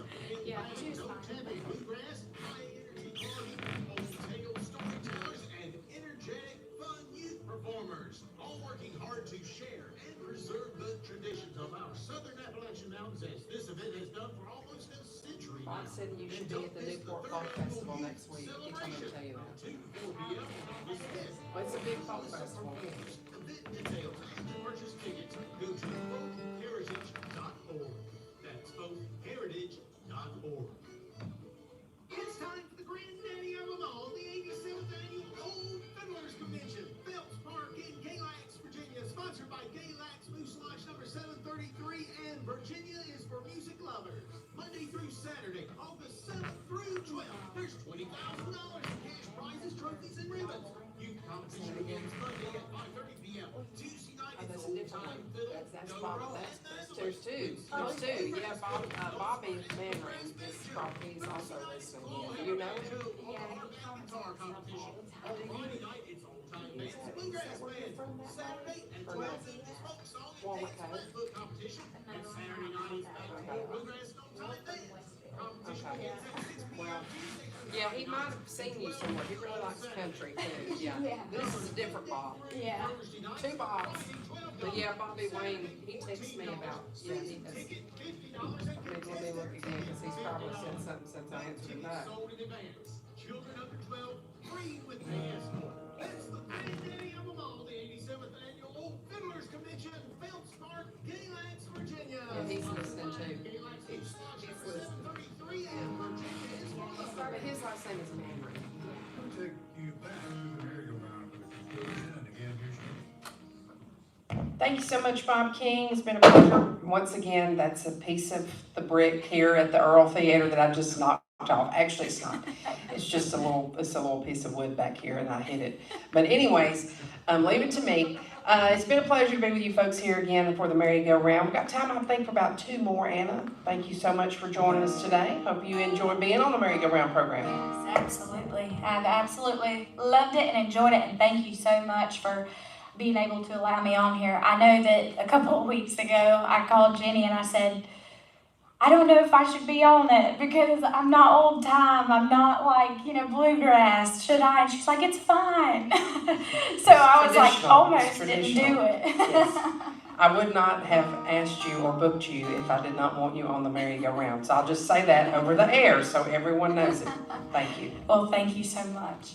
Yeah, 2's fine. Bluegrass, high-energy party, old-tale storytellers, and energetic, fun youth performers, all working hard to share and preserve the traditions of our southern Appalachian mountains, as this event has done for almost a century now. Bob said you should be at the Newport Folk Festival next week. He told me to tell you that. 2 to 4 p.m. on the 5th. Well, it's a big folk festival. Event details and to purchase tickets, go to folkheritage.org. That's folkheritage.org. It's time for the granddaddy of them all, the 87th annual Old Fiddlers Convention, Phelps Park in Galax, Virginia, sponsored by Galax Moose Lodge number 733, and Virginia is for music lovers. Monday through Saturday, August 7th through 12th, there's $20,000 in cash prizes, trophies, and ribbons. Youth competition begins Monday at 5:30 p.m. Tuesday night, Oh, it's that's a different old-time one. fiddle, That's dobro, Bob. and There's mandolin. 2. There's 2. Yeah, Bobby Man Ring is probably, he's also listening in. You know? to our guitar competition. On Friday night, it's old-time bands, bluegrass bands. Saturday at 12 noon, it's folk song and dance Facebook competition. And Saturday night is back-to-back bluegrass and old-time bands. Competition begins at 6 p.m. Tuesday through Yeah, he might have seen you somewhere. He really likes country too. Yeah. This is a different Bob. Yeah. Two Bobs. But yeah, Bobby Wayne, he texts me about, yeah, he does. Let me look again, because he's probably said something since I answered him back. sold in advance. Children under 12, free with the escort. It's the granddaddy of them all, the 87th annual Old Fiddlers Convention, Phelps Park, Gaylax, Virginia. Yeah, he's listening too. Gaylax is He's listening. 733, and Virginia is one of the But his last name is Mamrie. I'll take you back to the merry-go-round for the conclusion, and again, here's your. Thank you so much, Bob King. It's been a pleasure. Once again, that's a piece of the brick here at the Earl Theater that I just knocked off. Actually, it's not. It's just a little piece of wood back here, and I hit it. But anyways, leave it to me. It's been a pleasure to be with you folks here again for the merry-go-round. We've got time, I think, for about 2 more, Anna. Thank you so much for joining us today. Hope you enjoyed being on the merry-go-round program. Yes, absolutely. I've absolutely loved it and enjoyed it, and thank you so much for being able to allow me on here. I know that a couple of weeks ago, I called Jenny and I said, I don't know if I should be on it because I'm not old time. I'm not like, bluegrass. Should I? And she's like, it's fine. So I was like, Traditional. almost It's didn't traditional. do it. Yes. I would not have asked you or booked you if I did not want you on the merry-go-round. So I'll just say that over the air so everyone knows it. Thank you. Well, thank you so much.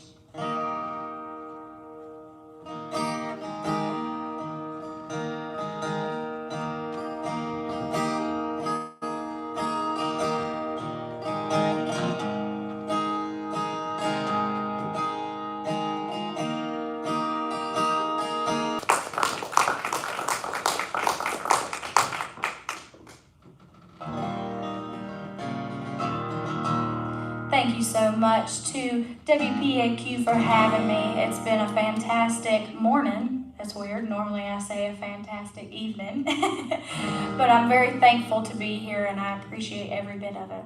Thank you so much to WPAQ for having me. It's been a fantastic morning. That's weird. Normally I say a fantastic evening. But I'm very thankful to be here and I appreciate every bit of it.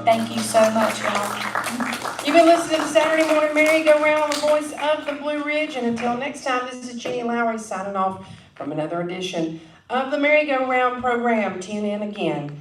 Thank you so much, y'all. You've been listening to Saturday Morning Merry-Go-Round on the voice of the Blue Ridge. And until next time, this is Jenny Lowry signing off from another edition of the Merry-Go-Round program. Tune in again.